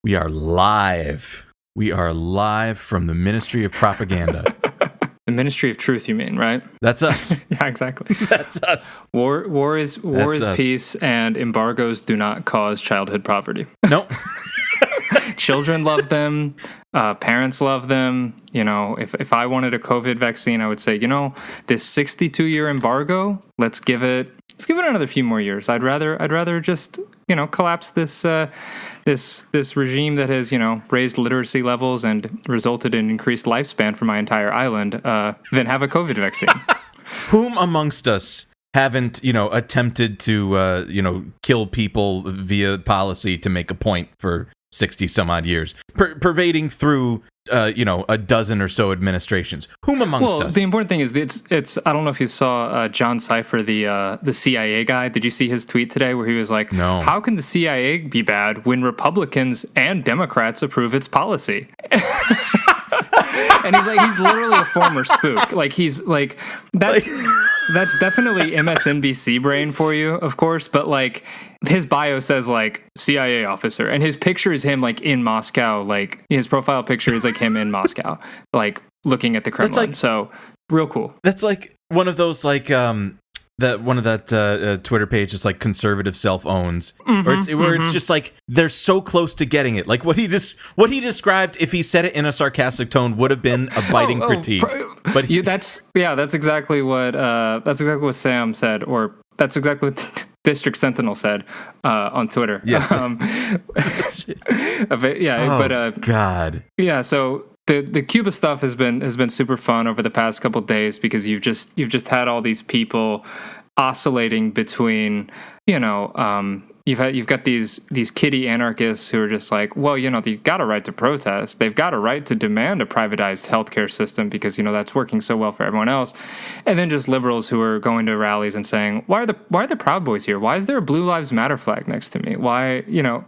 We are live. We are live from the Ministry of Propaganda. The Ministry of Truth, you mean, right? That's us. Yeah, exactly. That's us. War is us. peace, and embargoes do not cause childhood poverty. Nope. Children love them. Parents love them. You know, if I wanted a COVID vaccine, I would say, you know, this 62-year embargo, let's give it another few more years. I'd rather just, you know, collapse this regime that has, you know, raised literacy levels and resulted in increased lifespan for my entire island than have a COVID vaccine. Whom amongst us haven't, you know, attempted to, you know, kill people via policy to make a point for 60 some odd years, pervading through, you know, a dozen or so administrations. Whom amongst us? The important thing is it's. I don't know if you saw John Cipher, the CIA guy. Did you see his tweet today where he was like, "No, how can the CIA be bad when Republicans and Democrats approve its policy?" And he's literally a former spook. Like he's like that's definitely MSNBC brain for you, of course, but like his bio says like CIA officer, and his picture is him like in Moscow. Like his profile picture is like him in Moscow, like looking at the Kremlin. Like, so real cool. That's like one of those like that Twitter page is like conservative self owns, where it's just like they're so close to getting it. Like what he described, if he said it in a sarcastic tone, would have been a biting critique. But that's exactly what Sam said, or that's exactly what District Sentinel said on Twitter. Yes. God. Yeah. So. The Cuba stuff has been super fun over the past couple of days because you've just had all these people oscillating between, you know, you've got these kiddie anarchists who are just like, well, you know, they've got a right to protest, they've got a right to demand a privatized healthcare system because, you know, that's working so well for everyone else, and then just liberals who are going to rallies and saying, why are the Proud Boys here? Why is there a Blue Lives Matter flag next to me? Why, you know.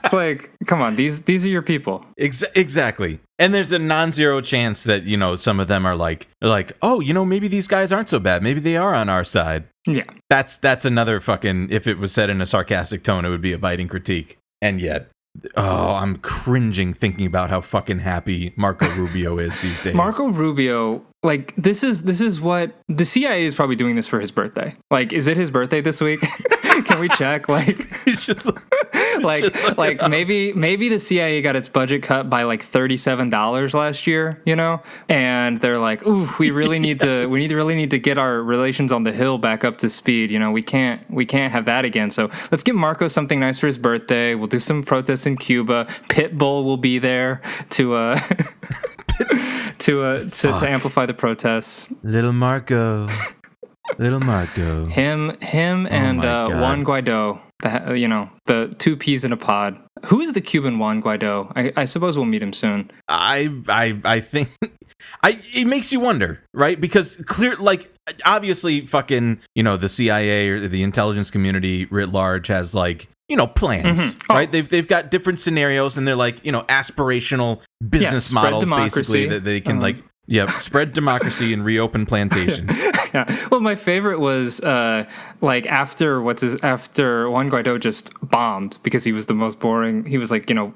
It's like, come on, these are your people. Exactly. And there's a non-zero chance that, you know, some of them are like, oh, you know, maybe these guys aren't so bad. Maybe they are on our side. Yeah. That's another fucking, if it was said in a sarcastic tone, it would be a biting critique. And yet, I'm cringing thinking about how fucking happy Marco Rubio is these days. Marco Rubio, like, this is what the CIA is probably doing this for his birthday. Like, is it his birthday this week? Can we check? Like, maybe the CIA got its budget cut by like $37 last year, you know, and they're like, ooh, we really need to get our relations on the Hill back up to speed. You know, we can't have that again. So let's give Marco something nice for his birthday. We'll do some protests in Cuba. Pitbull will be there to amplify the protests. Little Marco. Him and Juan Guaido, the two peas in a pod. Who is the Cuban Juan Guaido? I suppose we'll meet him soon. I think it makes you wonder, right? Because obviously fucking, you know, the CIA or the intelligence community writ large has like, you know, plans, right? They've got different scenarios, and they're like, you know, aspirational business models basically that they can spread democracy and reopen plantations. Yeah. Well, my favorite was after Juan Guaido just bombed because he was the most boring. He was like, you know,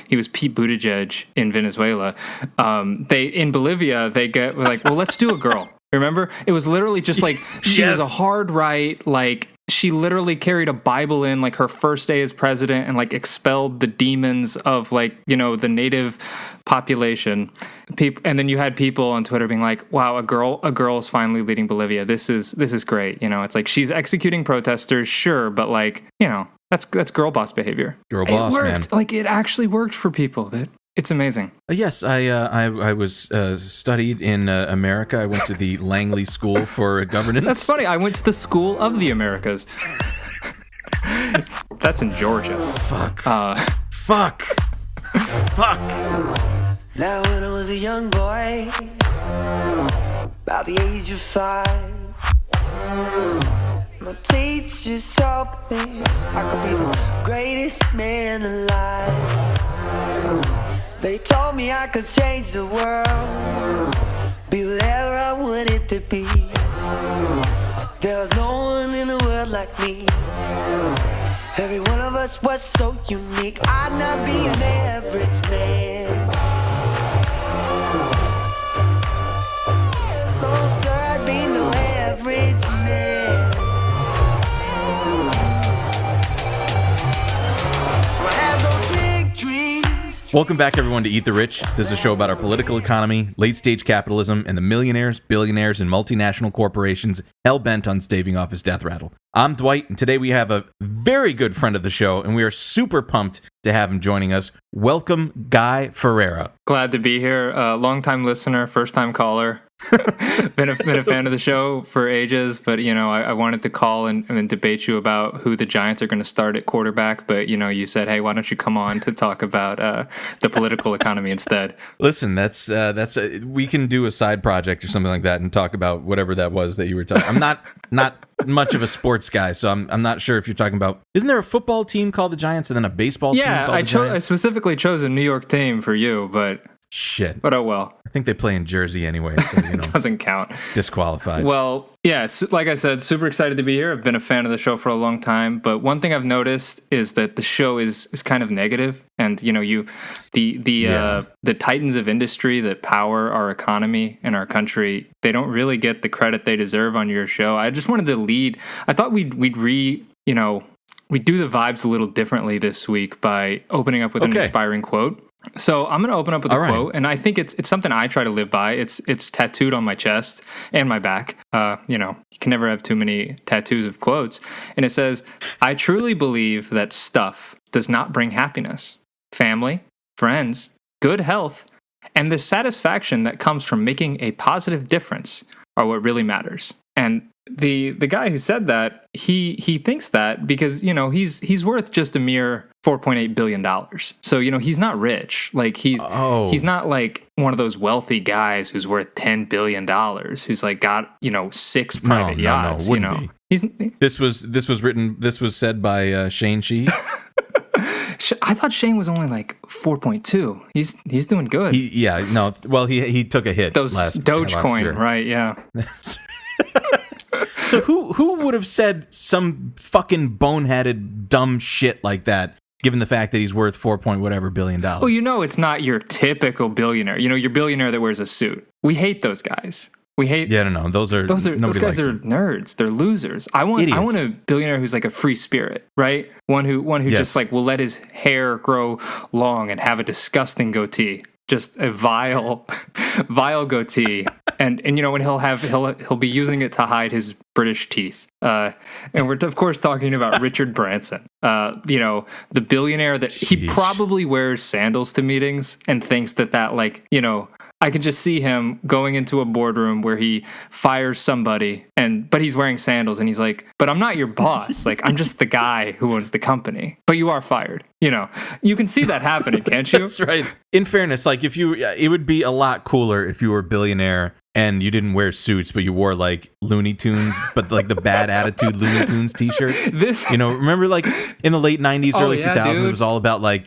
he was Pete Buttigieg in Venezuela. In Bolivia they get like, well, let's do a girl. Remember? It was literally just like she was a hard right, like she literally carried a Bible in like her first day as president and like expelled the demons of like, you know, the native population. And then you had people on Twitter being like, wow, a girl is finally leading Bolivia. This is great. You know, it's like she's executing protesters, sure, but like, you know, that's girl boss behavior. Girl boss, it worked. Man. Like it actually worked for people. It's amazing. Yes, I was studied in America. I went to the Langley School for Governance. That's funny. I went to the School of the Americas. That's in Georgia. Fuck. Fuck. Now when I was a young boy, about the age of 5, my teachers taught me I could be the greatest man alive. They told me I could change the world, be whatever I wanted to be. There was no one in the world like me. Every one of us was so unique. I'd not be an average man. No, sir, I'd be no average man. So I have those big dreams. Welcome back, everyone, to Eat the Rich. This is a show about our political economy, late-stage capitalism, and the millionaires, billionaires, and multinational corporations hell-bent on staving off his death rattle. I'm Dwight, and today we have a very good friend of the show, and we are super pumped to have him joining us. Welcome, Guy Freire. Glad to be here. Long-time listener, first-time caller. been a fan of the show for ages, but I wanted to call and debate you about who the Giants are going to start at quarterback. But you said, hey, why don't you come on to talk about the political economy instead? Listen, that's we can do a side project or something like that and talk about whatever that was that you were talking. I'm not much of a sports guy, so I'm not sure if you're talking about. Isn't there a football team called the Giants and then a baseball team called the Giants? I specifically chose a New York team for you, but. Shit. But oh well. I think they play in Jersey anyway, so doesn't count. Disqualified. Well, yeah, like I said, super excited to be here. I've been a fan of the show for a long time, but one thing I've noticed is that the show is kind of negative, and the titans of industry that power our economy and our country, they don't really get the credit they deserve on your show. I just wanted to lead. I thought we'd do the vibes a little differently this week by opening up with an inspiring quote. So I'm going to open up with a quote, and I think it's something I try to live by. It's tattooed on my chest and my back. You can never have too many tattoos of quotes. And it says, "I truly believe that stuff does not bring happiness. Family, friends, good health, and the satisfaction that comes from making a positive difference are what really matters." And the guy who said that, he thinks that because he's worth just a mere $4.8 billion. So he's not rich. Like he's not like one of those wealthy guys who's worth $10 billion who's like got 6 private yachts. Wouldn't be. This was said by Shane Shee. I thought Shane was only like 4.2. He's doing good. He took a hit. Those Dogecoin, right? Yeah. So who would have said some fucking boneheaded dumb shit like that, given the fact that he's worth $4 billion? Well, it's not your typical billionaire. Your billionaire that wears a suit. We hate those guys. We hate. Yeah, no. Those guys are nerds. They're losers. I want a billionaire who's like a free spirit, right? One who just like will let his hair grow long and have a disgusting goatee. Just a vile goatee, and when he'll be using it to hide his British teeth. And we're of course talking about Richard Branson. The billionaire that he probably wears sandals to meetings and thinks that I can just see him going into a boardroom where he fires somebody, but he's wearing sandals, and he's like, "But I'm not your boss. Like, I'm just the guy who owns the company. But you are fired." You can see that happening, can't you? That's right. In fairness, like it would be a lot cooler if you were a billionaire and you didn't wear suits, but you wore like Looney Tunes, but like the bad attitude Looney Tunes t-shirts. Remember like in the late 90s, early 2000s, dude. It was all about like,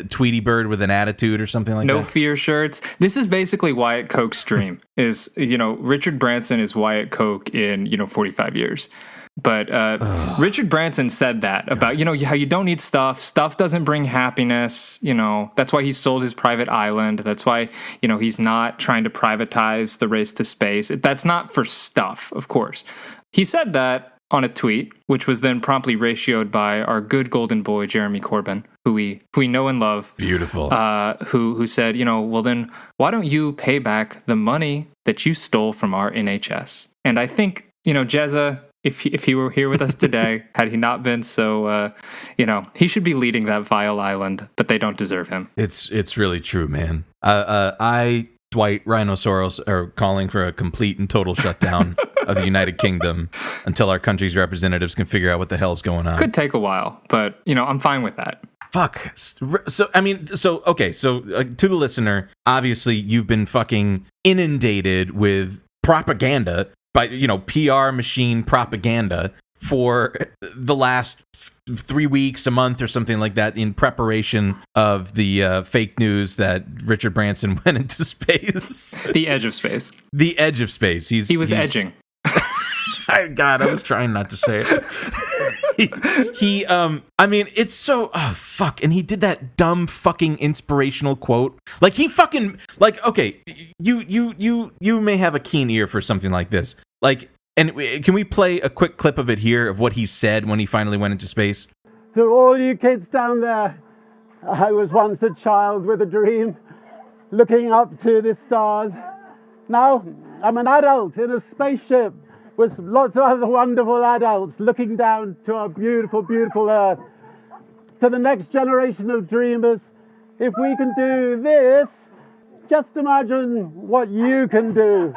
Tweety Bird with an attitude or something like that. No fear shirts. This is basically Wyatt Coke's dream is, Richard Branson is Wyatt Coke in, 45 years. But Richard Branson said that about, how you don't need stuff. Stuff doesn't bring happiness. That's why he sold his private island. That's why, he's not trying to privatize the race to space. That's not for stuff, of course. He said that on a tweet, which was then promptly ratioed by our good golden boy, Jeremy Corbyn, who we know and love. Beautiful. Who said, well, then why don't you pay back the money that you stole from our NHS? And I think, Jezza, if he were here with us today, had he not been so, he should be leading that vile island, but they don't deserve him. It's really true, man. Dwight Rhinoceros, are calling for a complete and total shutdown of the United Kingdom until our country's representatives can figure out what the hell's going on. Could take a while, but, I'm fine with that. Fuck. So, to the listener, obviously you've been fucking inundated with propaganda by, PR machine propaganda for the last 3 weeks, a month or something like that in preparation of the fake news that Richard Branson went into space. The edge of space. The edge of space. He was edging. God, I was trying not to say it. I mean, it's so, fuck. And he did that dumb fucking inspirational quote. Like, he fucking, like, okay, you may have a keen ear for something like this. Like, and can we play a quick clip of it here of what he said when he finally went into space? To all you kids down there, I was once a child with a dream, looking up to the stars. Now I'm an adult in a spaceship with lots of other wonderful adults looking down to our beautiful, beautiful Earth. To the next generation of dreamers, if we can do this, just imagine what you can do.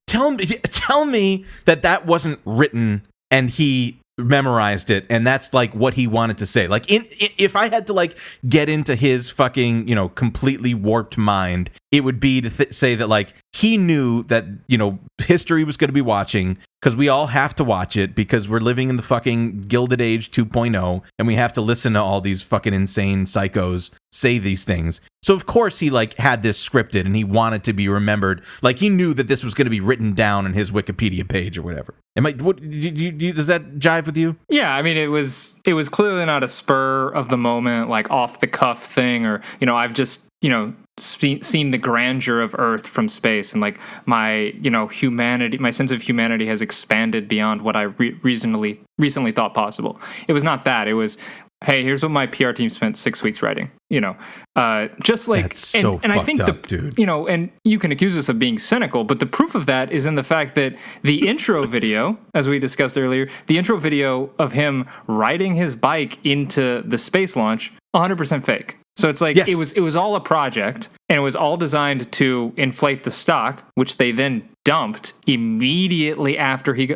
Tell me that wasn't written and he memorized it and that's like what he wanted to say. Like, if I had to like get into his fucking, completely warped mind, it would be to say that like he knew that, history was going to be watching, because we all have to watch it because we're living in the fucking Gilded Age 2.0 and we have to listen to all these fucking insane psychos say these things. So of course he like had this scripted and he wanted to be remembered. Like, he knew that this was going to be written down on his Wikipedia page or whatever. Does that jive with you? Yeah, I mean, it was clearly not a spur of the moment, like off the cuff thing, or I've just seen the grandeur of Earth from space, and like my humanity, my sense of humanity has expanded beyond what I recently thought possible. It was not that. It was, hey, here's what my PR team spent 6 weeks writing. Just like, that's so and I think up, dude. And you can accuse us of being cynical, but the proof of that is in the fact that the intro video, as we discussed earlier, the intro video of him riding his bike into the space launch, 100% fake. So it's like, yes. It was all a project, and it was all designed to inflate the stock, which they then dumped immediately after he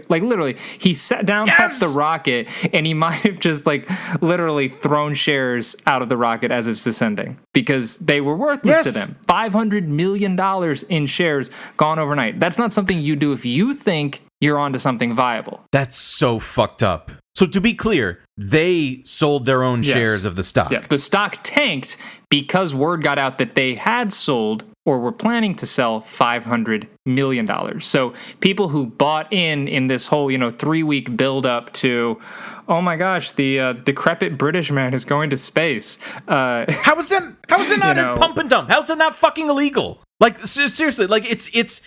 sat down, yes! Tapped the rocket, and he might have just like literally thrown shares out of the rocket as it's descending because they were worthless to them. $500 million in shares gone overnight. That's not something you do if you think you're onto something viable. That's so fucked up. So to be clear, they sold their own shares of the stock. Yeah, the stock tanked because word got out that they had sold or were planning to sell $500 million. So people who bought in this whole 3-week build up to, oh my gosh, the decrepit British man is going to space. How is that not a pump and dump? How is that not fucking illegal? Like, seriously, like it's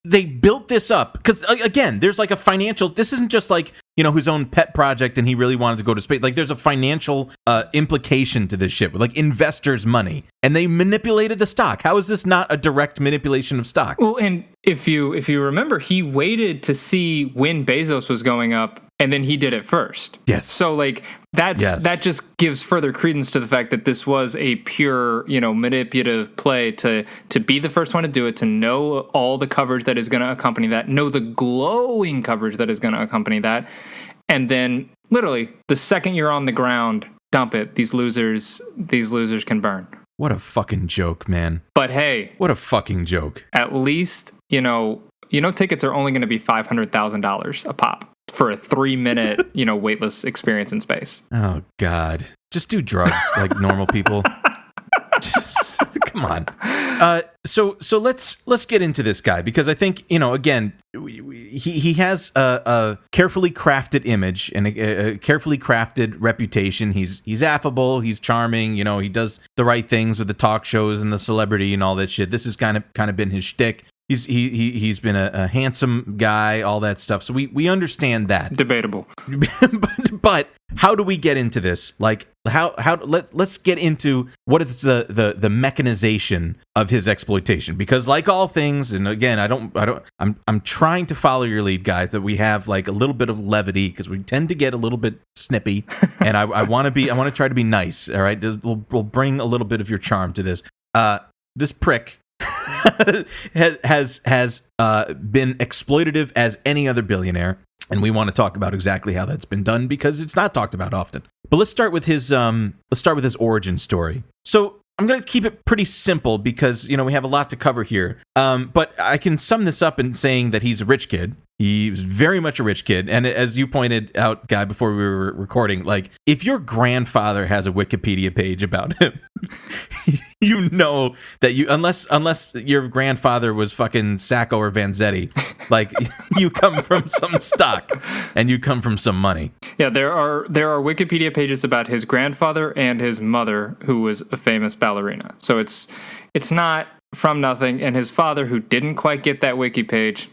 they built this up because, again, there's like a financial, this isn't just like, his own pet project and he really wanted to go to space. Like, there's a financial implication to this shit with like investors' money, and they manipulated the stock. How is this not a direct manipulation of stock? Well, and if you remember, he waited to see when Bezos was going up, and then he did it first. Yes. So like that just gives further credence to the fact that this was a pure, manipulative play to be the first one to do it, to know all the coverage that is going to accompany that, know the glowing coverage that is going to accompany that, and then literally the second you're on the ground, dump it. These losers can burn. What a fucking joke, man. But hey, what a fucking joke. At least, tickets are only going to be $500,000 a pop for a 3-minute, weightless experience in space. Oh God. Just do drugs like normal people. Come on. So let's get into this guy, because I think, again, he has a carefully crafted image and a carefully crafted reputation. He's affable, he's charming, he does the right things with the talk shows and the celebrity and all that shit. This has kind of been his shtick. He's been a handsome guy, all that stuff. So we understand that. Debatable. but how do we get into this? Like, let's get into what is the mechanization of his exploitation, because like all things, and again, I'm trying to follow your lead, guys, that we have like a little bit of levity because we tend to get a little bit snippy, and I want to try to be nice. All right, we'll bring a little bit of your charm to this. This prick has been exploitative as any other billionaire, and we want to talk about exactly how that's been done because it's not talked about often. But let's start with his origin story. So I'm going to keep it pretty simple because we have a lot to cover here. But I can sum this up in saying that he's a rich kid. He was very much a rich kid. And as you pointed out, Guy, before we were recording, like, if your grandfather has a Wikipedia page about him, you know that unless your grandfather was fucking Sacco or Vanzetti, like, you come from some stock and you come from some money. Yeah, there are Wikipedia pages about his grandfather and his mother, who was a famous ballerina. So it's not from nothing. And his father, who didn't quite get that wiki page,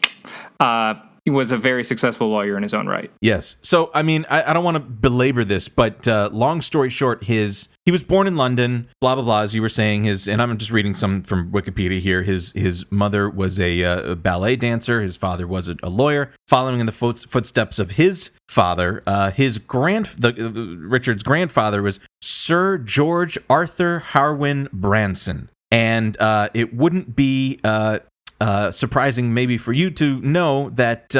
he was a very successful lawyer in his own right. Yes. So, I mean, I don't want to belabor this, but long story short, he was born in London, blah, blah, blah, as you were saying. And I'm just reading some from Wikipedia here. His mother was a ballet dancer. His father was a lawyer. Following in the footsteps of his father, Richard's grandfather was Sir George Arthur Harwin Branson. And it wouldn't be surprising maybe for you to know that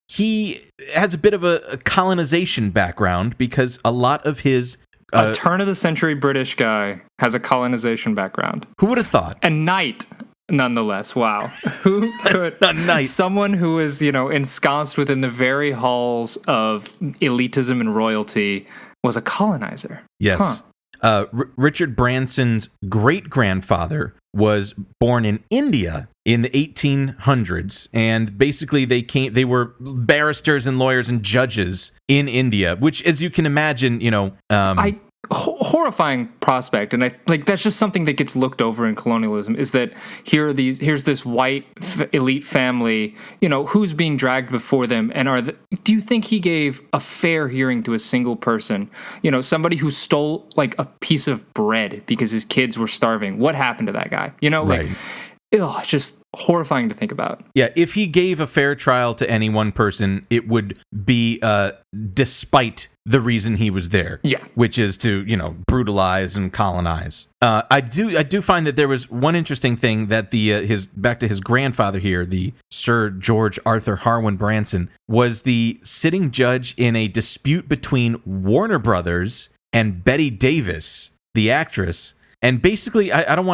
he has a bit of a colonization background, because a lot of his... a turn-of-the-century British guy has a colonization background. Who would have thought? A knight, nonetheless. Wow. Who could... A knight. Someone who is, ensconced within the very halls of elitism and royalty was a colonizer. Yes. Huh. Richard Branson's great-grandfather was born in India in the 1800s, and basically they were barristers and lawyers and judges in India, which, as you can imagine, horrifying prospect, and that's just something that gets looked over in colonialism, is that here's this white elite family, who's being dragged before them, and do you think he gave a fair hearing to a single person? Somebody who stole like a piece of bread because his kids were starving. What happened to that guy? Right. It's just horrifying to think about. Yeah, if he gave a fair trial to any one person, it would be despite the reason he was there. Yeah, which is to brutalize and colonize. I do find that there was one interesting thing that back to his grandfather here, the Sir George Arthur Harwin Branson, was the sitting judge in a dispute between Warner Brothers and Bette Davis, the actress. And basically, I'm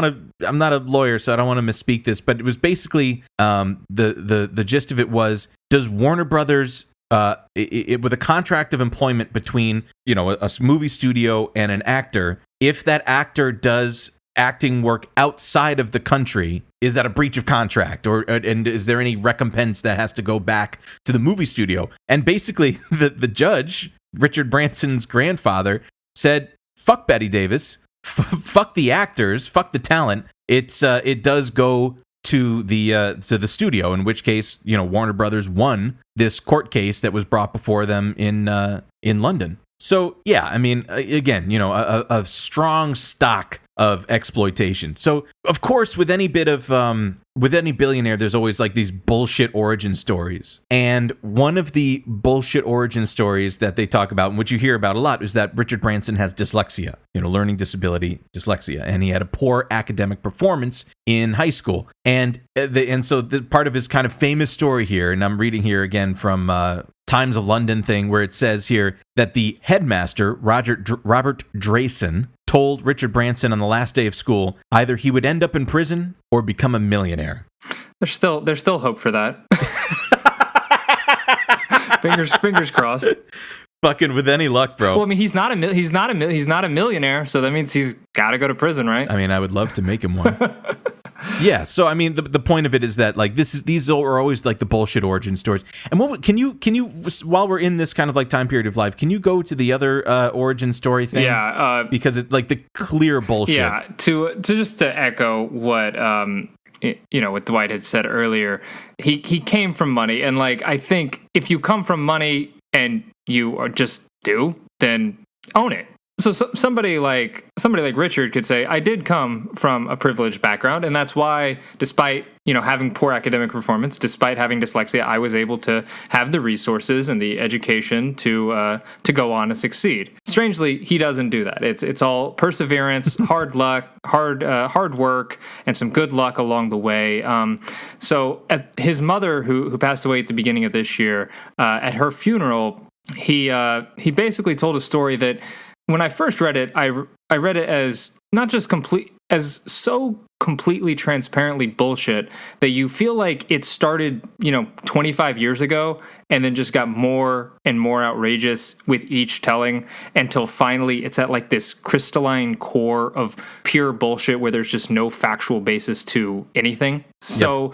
not a lawyer, so I don't want to misspeak this, but it was basically the gist of it was, does Warner Brothers, with a contract of employment between a movie studio and an actor, if that actor does acting work outside of the country, is that a breach of contract, and is there any recompense that has to go back to the movie studio? And basically, the judge, Richard Branson's grandfather, said, "Fuck Bette Davis." Fuck the actors, fuck the talent. It does go to the studio, in which case Warner Brothers won this court case that was brought before them in London. So yeah, I mean, again, a strong stock of exploitation. So of course, with any billionaire, there's always like these bullshit origin stories. And one of the bullshit origin stories that they talk about, and which you hear about a lot, is that Richard Branson has dyslexia, learning disability, dyslexia, and he had a poor academic performance in high school. And so the part of his kind of famous story here, and I'm reading here again from Times of London thing, where it says here that the headmaster, Robert Drayson, told Richard Branson on the last day of school either he would end up in prison or become a millionaire. There's still hope for that. fingers crossed. Fucking with any luck, bro. Well, I mean, he's not a millionaire, so that means he's got to go to prison, right? I mean, I would love to make him one. Yeah, so I mean, the point of it is that like these are always like the bullshit origin stories. And what can you while we're in this kind of like time period of life, can you go to the other origin story thing? Yeah, because it's like the clear bullshit. Yeah, to echo what what Dwight had said earlier, he came from money, and like I think if you come from money and you are just then own it. So somebody like Richard could say, I did come from a privileged background, and that's why, despite having poor academic performance, despite having dyslexia, I was able to have the resources and the education to go on and succeed. Strangely, he doesn't do that. It's all perseverance, hard luck, hard work, and some good luck along the way. So his mother, who passed away at the beginning of this year, at her funeral, he basically told a story that, when I first read it, I read it as not just complete. as so completely transparently bullshit that you feel like it started, 25 years ago and then just got more and more outrageous with each telling until finally it's at like this crystalline core of pure bullshit where there's just no factual basis to anything. So,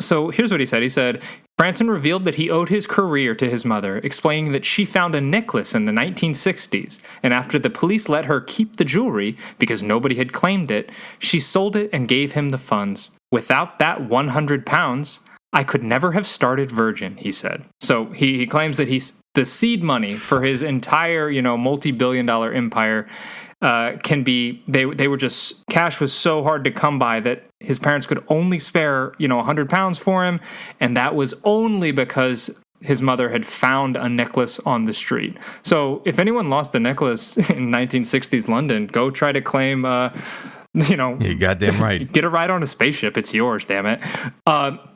so here's what he said. He said, Branson revealed that he owed his career to his mother, explaining that she found a necklace in the 1960s, and after the police let her keep the jewelry because nobody had claimed it, she sold it and gave him the funds. Without that 100 pounds, I could never have started Virgin, he said. So he claims that the seed money for his entire, multi-billion-dollar empire can be, they were just, cash was so hard to come by that his parents could only spare, 100 pounds for him. And that was only because his mother had found a necklace on the street. So if anyone lost a necklace in 1960s London, go try to claim, you're goddamn right. Get a ride on a spaceship. It's yours, damn it.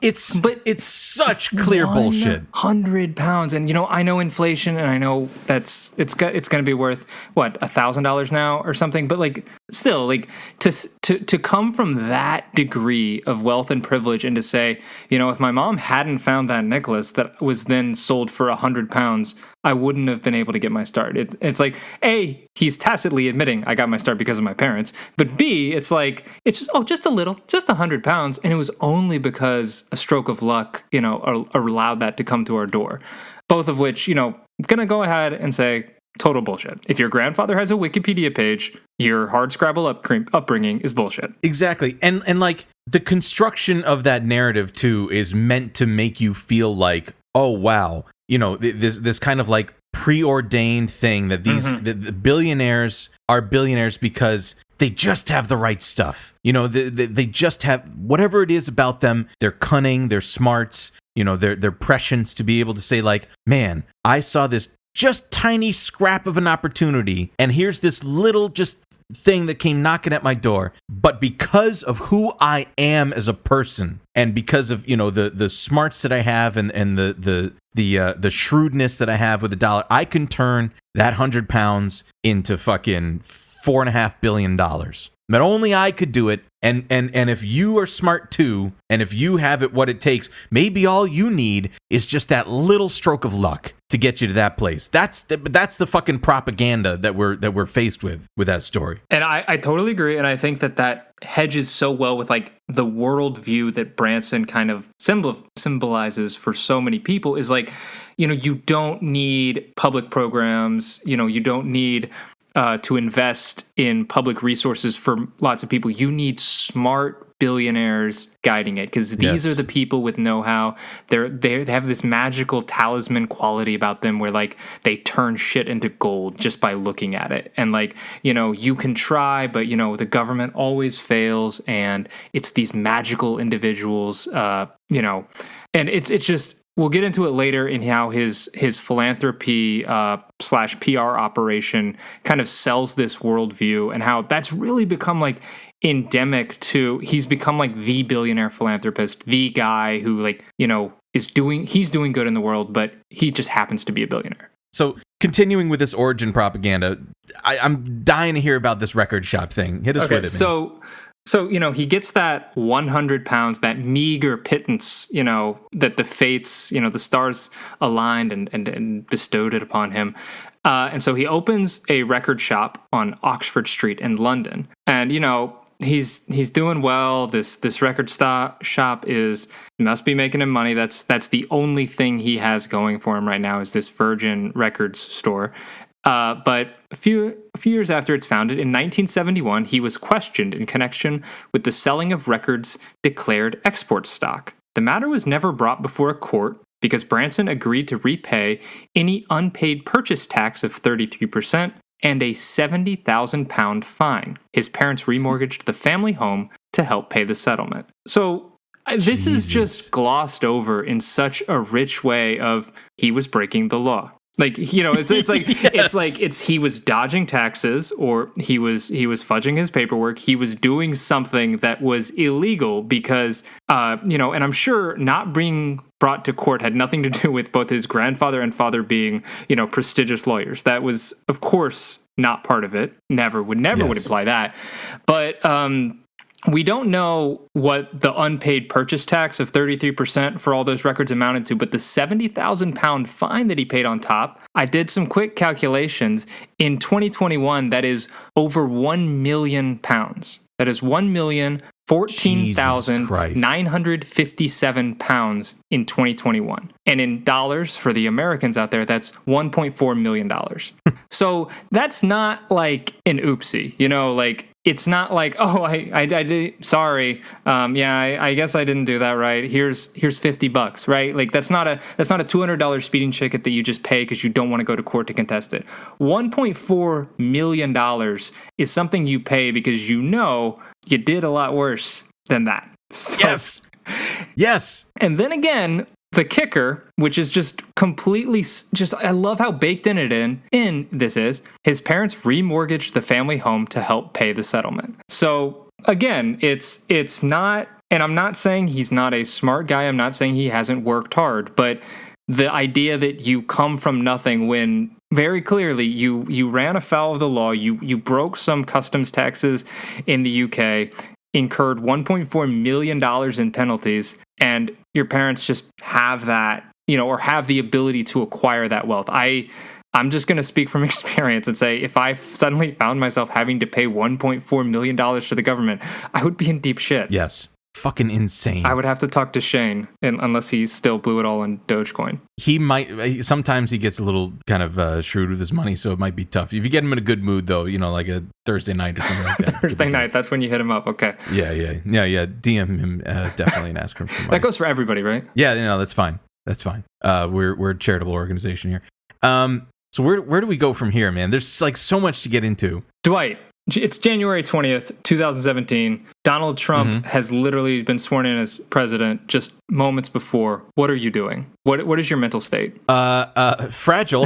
It's such clear bullshit. 100 pounds, and I know inflation, and I know it's going to be worth what, $1,000 now or something. But like, still, like to come from that degree of wealth and privilege, and to say, if my mom hadn't found that necklace that was then sold for 100 pounds, I wouldn't have been able to get my start. It's like, A, he's tacitly admitting I got my start because of my parents, but B, it's like, it's just a little, just 100 pounds, and it was only because a stroke of luck, allowed that to come to our door. Both of which, gonna go ahead and say, total bullshit. If your grandfather has a Wikipedia page, your hardscrabble upbringing is bullshit. Exactly. And like, the construction of that narrative, too, is meant to make you feel like, oh, wow, this kind of like preordained thing that the billionaires are billionaires because they just have the right stuff. They just have whatever it is about them. They're cunning, they're smarts, they're prescience to be able to say like, man, I saw this just tiny scrap of an opportunity, and here's this little just thing that came knocking at my door. But because of who I am as a person, and because of the smarts that I have, and the shrewdness that I have with the dollar, I can turn that 100 pounds into fucking $4.5 billion. But only I could do it. And if you are smart too, and if you have it what it takes, maybe all you need is just that little stroke of luck to get you to that place. That's the fucking propaganda that we're faced with that story. And I totally agree, and I think that hedges so well with like the worldview that Branson kind of symbolizes for so many people. Is like, you don't need public programs, you don't need to invest in public resources for lots of people. You need smart billionaires guiding it, because these are the people with know-how. They have this magical talisman quality about them where like they turn shit into gold just by looking at it. And like, you can try, but the government always fails, and it's these magical individuals, and it's just, we'll get into it later in how his philanthropy / PR operation kind of sells this worldview, and how that's really become like endemic to, he's become like the billionaire philanthropist, the guy who like, he's doing good in the world, but he just happens to be a billionaire. So continuing with this origin propaganda, I'm dying to hear about this record shop thing. Hit us with it, man. So, he gets that 100 pounds, that meager pittance, that the fates, the stars aligned and bestowed it upon him. And so he opens a record shop on Oxford Street in London. And, he's doing well. This record shop must be making him money. That's the only thing he has going for him right now, is this Virgin Records store. But a few years after it's founded, in 1971, he was questioned in connection with the selling of records declared export stock. The matter was never brought before a court because Branson agreed to repay any unpaid purchase tax of 33% and a £70,000 fine. His parents remortgaged the family home to help pay the settlement. So this is just glossed over in such a rich way of he was breaking the law. Like, it's he was dodging taxes, or he was fudging his paperwork. He was doing something that was illegal because, and I'm sure not being brought to court had nothing to do with both his grandfather and father being, prestigious lawyers. That was, of course, not part of it. Never would imply that. But we don't know what the unpaid purchase tax of 33% for all those records amounted to, but the £70,000 fine that he paid on top, I did some quick calculations. In 2021, that is over £1 million. That is £1,014,957 in 2021. And in dollars, for the Americans out there, that's $1.4 million. So that's not like an oopsie, you know, like, it's not like, oh, I did, sorry, I guess I didn't do that right. Here's $50, right? Like that's not a $200 speeding ticket that you just pay because you don't want to go to court to contest it. $1.4 million is something you pay because you know you did a lot worse than that. So, yes. And then again, the kicker, which is just completely, I love how baked in this is, his parents remortgaged the family home to help pay the settlement. So again, it's not, and I'm not saying he's not a smart guy. I'm not saying he hasn't worked hard, but the idea that you come from nothing when very clearly you ran afoul of the law, you broke some customs taxes in the UK, incurred $1.4 million in penalties, and your parents just have that, you know, or have the ability to acquire that wealth. I'm just going to speak from experience and say if I suddenly found myself having to pay $1.4 million to the government, I would be in deep shit. Yes. Fucking insane. I would have to talk to Shane, unless he still blew it all in Dogecoin. He might. Sometimes he gets a little kind of shrewd with his money, so it might be tough. If you get him in a good mood, though, you know, like a Thursday night or something like that. Thursday night, that's when you hit him up. Okay. Yeah. DM him definitely and ask him for money. That goes for everybody, right? Yeah, no, that's fine. That's fine. We're a charitable organization here. So where do we go from here, man? There's like so much to get into. Dwight. It's January 20th, 2017. Donald Trump has literally been sworn in as president just moments before. What are you doing? What is your mental state? Fragile.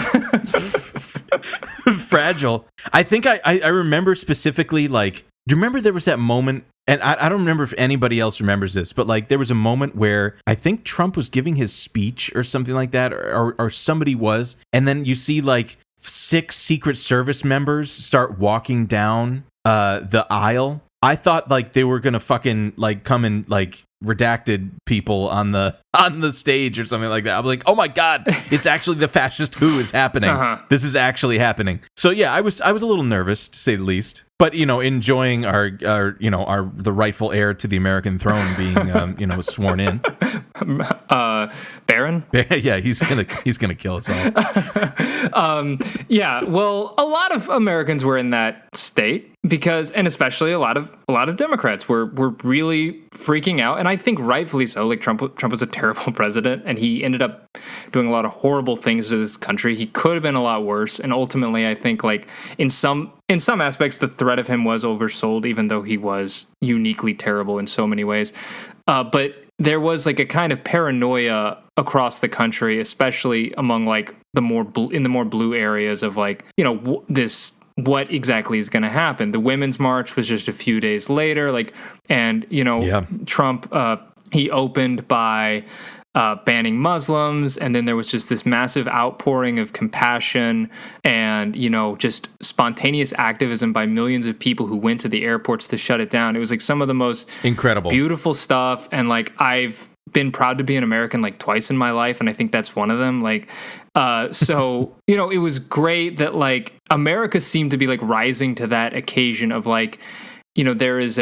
Fragile. I think I remember specifically, like, do you remember there was that moment, and I don't remember if anybody else remembers this, but like there was a moment where I think Trump was giving his speech or something like that, or somebody was, and then you see like 6 Secret Service members start walking down the aisle. I thought like they were gonna fucking like come and like redacted people on the stage or something like that. I was like, oh my god, it's actually the fascist coup is happening. This is actually happening. So yeah, I was a little nervous to say the least, but you know, enjoying our the rightful heir to the American throne being sworn in. Barron? Yeah, he's gonna kill us all. Yeah, well, a lot of Americans were in that state because, and especially a lot of Democrats were really freaking out, and I think rightfully so. Like Trump was a terrible president, and he ended up doing a lot of horrible things to this country. He could have been a lot worse, and ultimately, I think like in some aspects, the threat of him was oversold, even though he was uniquely terrible in so many ways. But there was like a kind of paranoia across the country, especially among like the more blue areas of like, you know, what exactly is going to happen. The Women's March was just a few days later, like, and you know, Trump he opened by banning Muslims, and then there was just this massive outpouring of compassion and, you know, just spontaneous activism by millions of people who went to the airports to shut it down. It was like some of the most incredible, beautiful stuff, and like I've been proud to be an American like twice in my life, and I think that's one of them. Like, so you know, it was great that like America seemed to be like rising to that occasion of like, you know, there is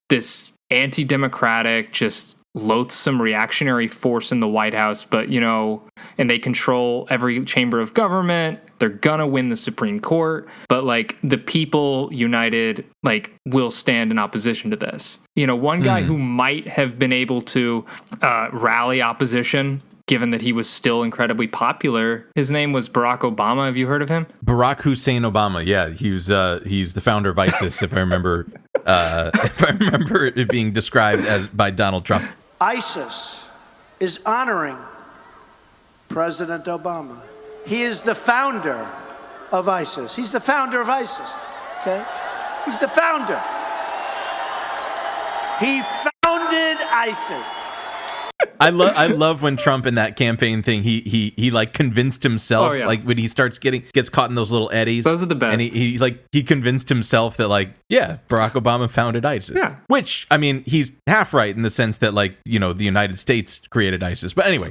this anti-democratic, just loathsome reactionary force in the White House, but you know, and they control every chamber of government. They're gonna win the Supreme Court, but like the people united like will stand in opposition to this. You know, one guy who might have been able to rally opposition, given that he was still incredibly popular, his name was Barack Obama. Have you heard of him? Barack Hussein Obama. Yeah, he's the founder of ISIS, if I remember. If I remember it being described as by Donald Trump. ISIS is honoring President Obama. He is the founder of ISIS. He's the founder of ISIS. Okay? He's the founder. He founded ISIS. I love when Trump in that campaign thing he like convinced himself like when he gets caught in those little eddies. Those are the best. And he convinced himself that like Barack Obama founded ISIS. Yeah. Which I mean he's half right in the sense that like the United States created ISIS. But anyway,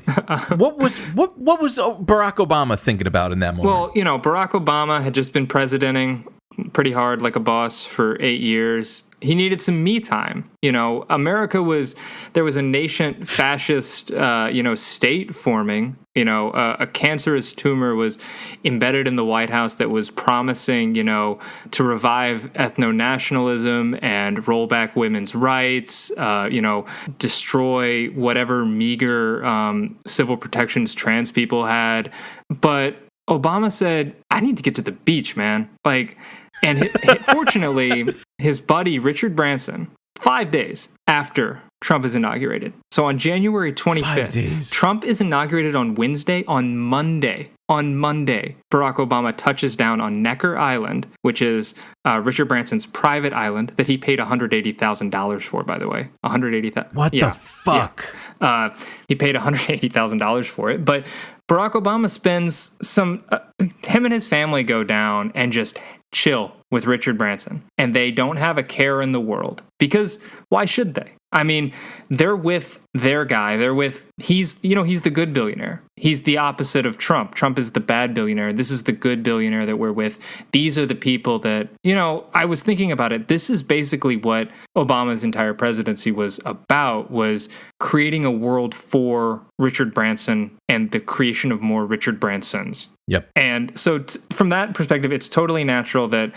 what was Barack Obama thinking about in that moment? Well, Barack Obama had just been presidenting pretty hard like a boss for 8 years. He needed some me time. America there was a nascent fascist, state forming. A cancerous tumor was embedded in the White House that was promising, to revive ethno-nationalism and roll back women's rights, destroy whatever meager civil protections trans people had. But Obama said, I need to get to the beach, man. And fortunately, his buddy Richard Branson, 5 days after Trump is inaugurated. So on January 25th, Trump is inaugurated on Wednesday. On Monday, Barack Obama touches down on Necker Island, which is Richard Branson's private island that he paid $180,000 for, by the way. $180,000. What the fuck? Yeah. He paid $180,000 for it. But Barack Obama spends him and his family go down and just chill with Richard Branson. And they don't have a care in the world. Because why should they? I mean, they're with their guy. He's the good billionaire. He's the opposite of Trump. Trump is the bad billionaire. This is the good billionaire that we're with. These are the people that, I was thinking about it. This is basically what Obama's entire presidency was about, was creating a world for Richard Branson and the creation of more Richard Bransons. Yep. And so from that perspective, it's totally natural that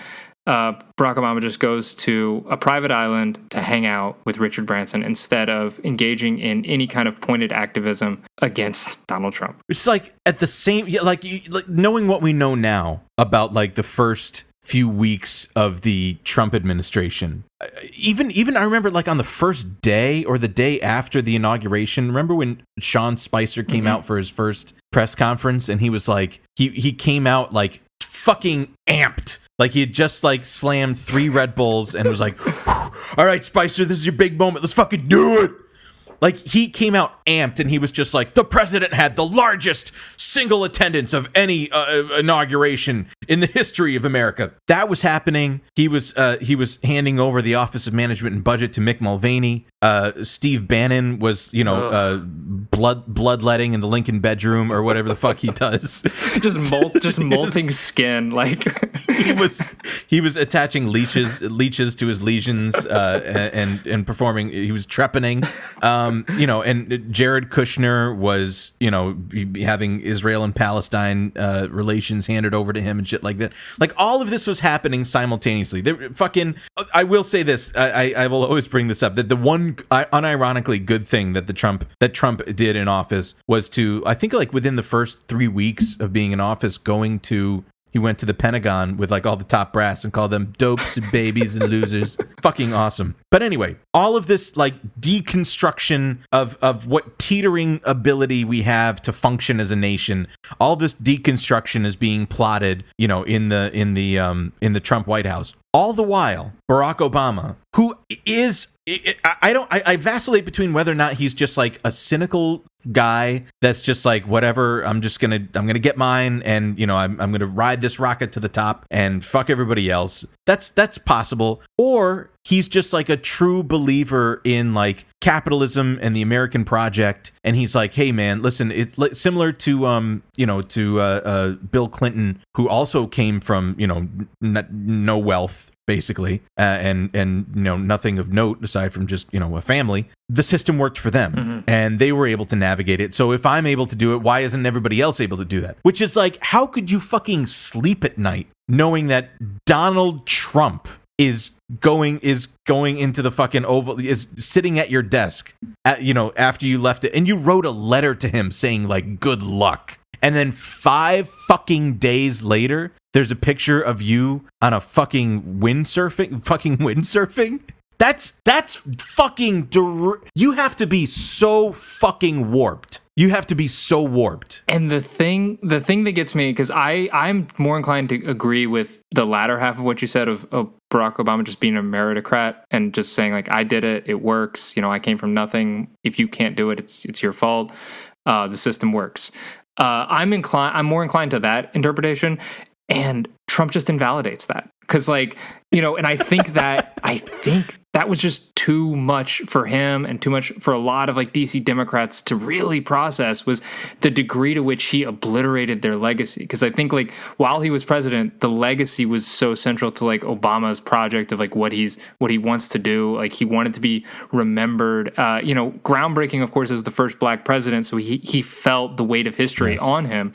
Barack Obama just goes to a private island to hang out with Richard Branson instead of engaging in any kind of pointed activism against Donald Trump. It's like at the same, like knowing what we know now about like the first few weeks of the Trump administration. Even I remember like on the first day or the day after the inauguration, remember when Sean Spicer came out for his first press conference and he was like, he came out like fucking amped. Like he had just like slammed 3 Red Bulls and was like, all right, Spicer, this is your big moment. Let's fucking do it. Like he came out amped and he was just like, the president had the largest single attendance of any inauguration in the history of America. That was happening. He was handing over the Office of Management and Budget to Mick Mulvaney. Steve Bannon was, bloodletting in the Lincoln bedroom or whatever the fuck he does. just molting skin. Like he was attaching leeches to his lesions and performing. He was trepanning. And Jared Kushner was, having Israel and Palestine relations handed over to him and shit like that. Like all of this was happening simultaneously. I will say this. I will always bring this up, that the one unironically good thing that Trump did in office was to, I think like within the first 3 weeks of being in office, he went to the Pentagon with like all the top brass and called them dopes and babies and losers. Fucking awesome. But anyway, all of this like deconstruction of what teetering ability we have to function as a nation, all this deconstruction is being plotted, in the Trump White House. All the while, Barack Obama, who is, I vacillate between whether or not he's just like a cynical guy that's just like, whatever, I'm gonna get mine, and I'm gonna ride this rocket to the top and fuck everybody else. That's possible. Or he's just like a true believer in like capitalism and the American project, and he's like, hey man, listen, it's similar to Bill Clinton, who also came from no wealth basically, and nothing of note aside from just a family. The system worked for them, and they were able to navigate it. So if I'm able to do it, why isn't everybody else able to do that? Which is like, how could you fucking sleep at night knowing that Donald Trump is going into the fucking Oval, is sitting at your desk after you left it, and you wrote a letter to him saying like, good luck. And then 5 fucking days later, there's a picture of you on a fucking windsurfing. That's fucking, you have to be so fucking warped. You have to be so warped. And the thing that gets me, because I'm more inclined to agree with the latter half of what you said of Barack Obama just being a meritocrat and just saying like, I did it, it works. You know, I came from nothing. If you can't do it, it's your fault. The system works. I'm more inclined to that interpretation, and Trump just invalidates that. Because, like, you know, and I think that was just too much for him and too much for a lot of like DC Democrats to really process, was the degree to which he obliterated their legacy. Because I think like while he was president, the legacy was so central to like Obama's project of like what he wants to do. Like he wanted to be remembered. You know, groundbreaking, of course, as the first black president, so he felt the weight of history on him.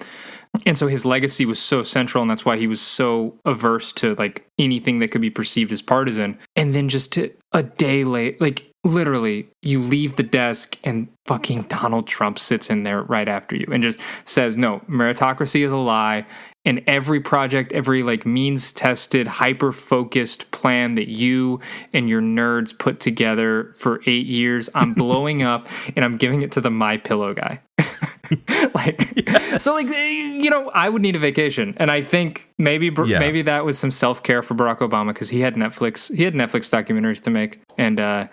And so his legacy was so central, and that's why he was so averse to like anything that could be perceived as partisan. And then just a day late, like literally, you leave the desk and fucking Donald Trump sits in there right after you and just says, no, meritocracy is a lie. And every project, every like means tested, hyper focused plan that you and your nerds put together for 8 years, I'm blowing up and I'm giving it to the My Pillow guy. Like, yes. So like, you know, I would need a vacation, and I think maybe that was some self-care for Barack Obama, because he had Netflix documentaries to make, and I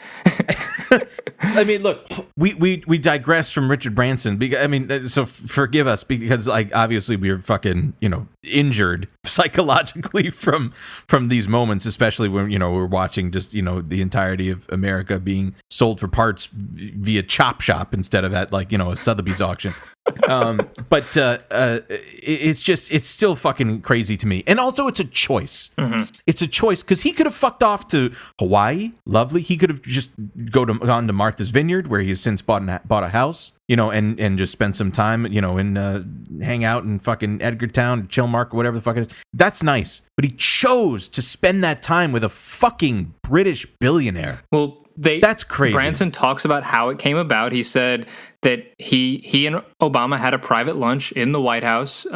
mean, look, we digress from Richard Branson, because I mean, so forgive us, because like obviously we were fucking, you know, injured psychologically from these moments, especially when, you know, we're watching just, you know, the entirety of America being sold for parts via Chop Shop instead of at like, you know, a Sotheby's auction. But it's still fucking crazy to me. And also it's a choice. Mm-hmm. It's a choice, because he could have fucked off to Hawaii. Lovely. He could have just gone to Martha's Vineyard, where he has since bought a house, you know, and just spend some time, you know, and hang out in fucking Edgartown, Chilmark, whatever the fuck it is. That's nice. But he chose to spend that time with a fucking British billionaire. Well, that's crazy. Branson talks about how it came about. He said that he and Obama had a private lunch in the White House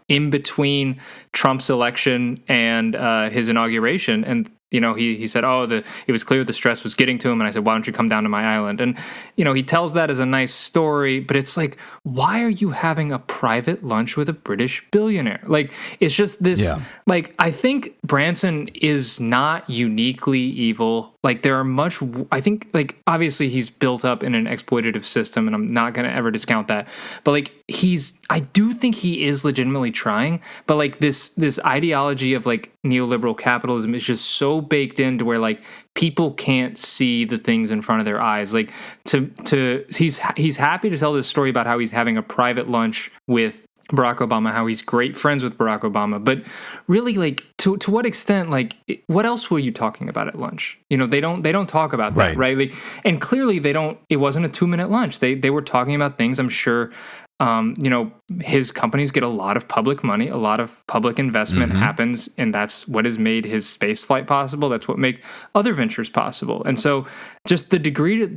in between Trump's election and his inauguration. And, you know, he said, it was clear the stress was getting to him. And I said, why don't you come down to my island? And, you know, he tells that as a nice story, but it's like, why are you having a private lunch with a British billionaire? Like, it's just this, like, I think Branson is not uniquely evil. Like, there are I think, like, obviously he's built up in an exploitative system, and I'm not going to ever discount that. But, like, I do think he is legitimately trying, but, like, this ideology of, like, neoliberal capitalism is just so baked into where, like, people can't see the things in front of their eyes. Like, he's happy to tell this story about how he's having a private lunch with Barack Obama, how he's great friends with Barack Obama, but really, like, to what extent, like, what else were you talking about at lunch? You know, they don't talk about that, right? Like, and clearly it wasn't a 2-minute lunch. They were talking about things, I'm sure. You know, his companies get a lot of public money, a lot of public investment happens, and that's what has made his space flight possible. That's what make other ventures possible. And so just the degree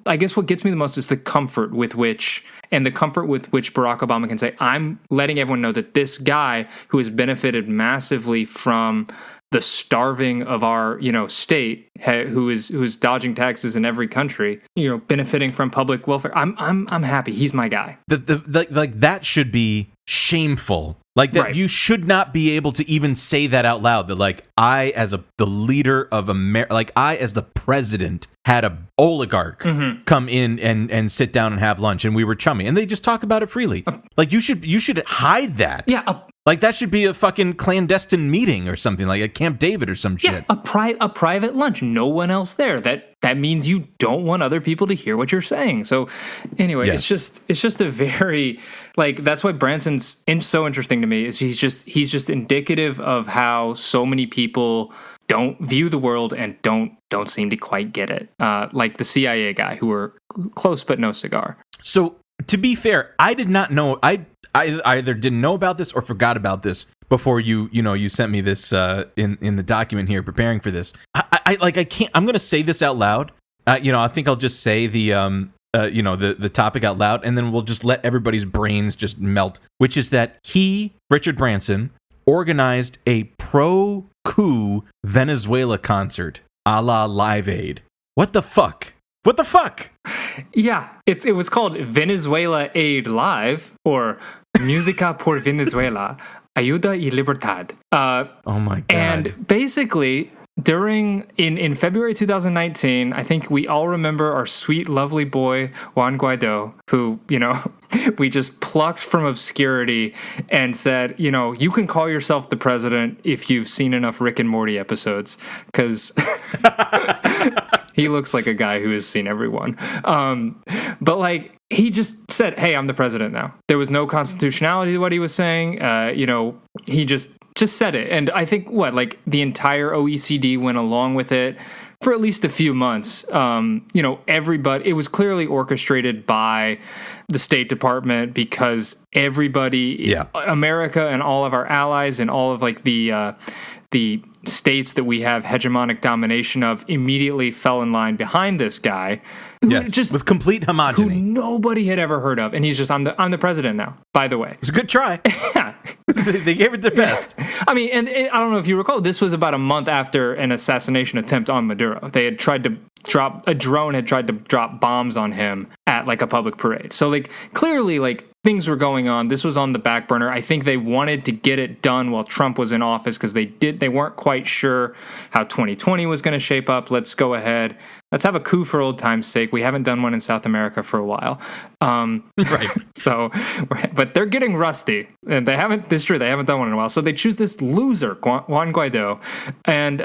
I guess what gets me the most is the comfort with which Barack Obama can say, I'm letting everyone know that this guy who has benefited massively from the starving of our, you know, state, who is dodging taxes in every country, you know, benefiting from public welfare. I'm happy. He's my guy. Like that should be shameful. Like that, you should not be able to even say that out loud. That like I, as the leader of America, like I, as the president, had a oligarch come in and sit down and have lunch, and we were chummy, and they just talk about it freely. Like you should hide that. Yeah. Like that should be a fucking clandestine meeting or something, like at Camp David or some shit. Yeah, a private lunch, no one else there. That means you don't want other people to hear what you're saying. So anyway, it's just a very, like, that's why Branson's so interesting to me, is he's just indicative of how so many people don't view the world and don't seem to quite get it. Like the CIA guy, who were close but no cigar. So to be fair, I did not know. I either didn't know about this or forgot about this before you sent me this in the document here preparing for this. I can't. I'm going to say this out loud. I think I'll just say the topic out loud, and then we'll just let everybody's brains just melt. Which is that Richard Branson, organized a pro-coup Venezuela concert a la Live Aid. What the fuck? What the fuck? Yeah, it was called Venezuela Aid Live, or Música por Venezuela, Ayuda y Libertad. Oh my God. And basically, in February 2019, I think we all remember our sweet, lovely boy, Juan Guaido, who, we just plucked from obscurity and said, you can call yourself the president if you've seen enough Rick and Morty episodes, because he looks like a guy who has seen everyone. But he just said, hey, I'm the president now. There was no constitutionality to what he was saying. He just said it. And I think the entire OECD went along with it for at least a few months. Everybody, it was clearly orchestrated by the State Department, because everybody, America and all of our allies and all of the states that we have hegemonic domination of, immediately fell in line behind this guy. Just with complete homogeny, who nobody had ever heard of, and he's just, I'm the president now. By the way, it's a good try. Yeah, they gave it their best. I mean, and I don't know if you recall, this was about a month after an assassination attempt on Maduro. They had tried to drop bombs on him at a public parade. So clearly things were going on. This was on the back burner. I think they wanted to get it done while Trump was in office, because they weren't quite sure how 2020 was going to shape up. Let's go ahead. Let's have a coup for old time's sake. We haven't done one in South America for a while. Right. So, but they're getting rusty. And they haven't done one in a while. So they choose this loser, Juan Guaido. And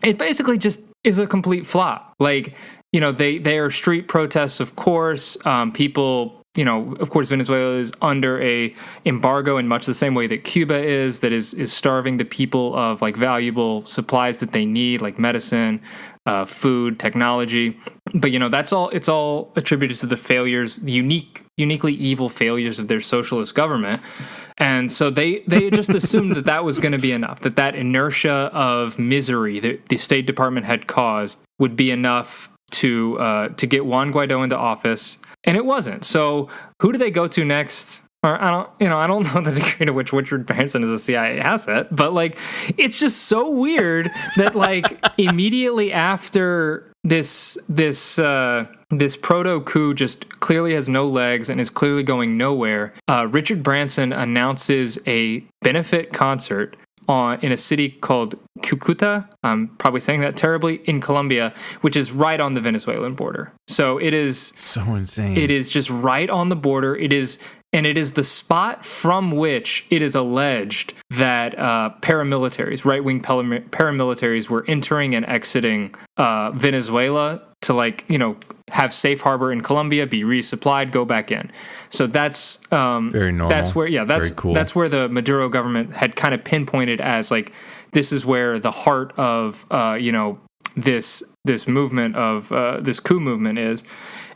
it basically just is a complete flop. They are street protests, of course. People, of course, Venezuela is under a embargo in much the same way that Cuba is, that is starving the people of valuable supplies that they need, like medicine, food, technology. But it's all attributed to the failures, uniquely evil failures of their socialist government. And so they just assumed that was going to be enough, that inertia of misery that the State Department had caused would be enough to get Juan Guaido into office. And it wasn't. So who do they go to next? Or I don't know the degree to which Richard Branson is a CIA asset, but it's just so weird that immediately after this proto coup just clearly has no legs and is clearly going nowhere, Richard Branson announces a benefit concert in a city called Cucuta, I'm probably saying that terribly, in Colombia, which is right on the Venezuelan border. So it is so insane. It is just right on the border. It is the spot from which it is alleged that paramilitaries, right-wing paramilitaries, were entering and exiting Venezuela to have safe harbor in Colombia, be resupplied, go back in. So that's very normal. That's where very cool. That's where the Maduro government had kind of pinpointed as this is where the heart of this movement of this coup movement is,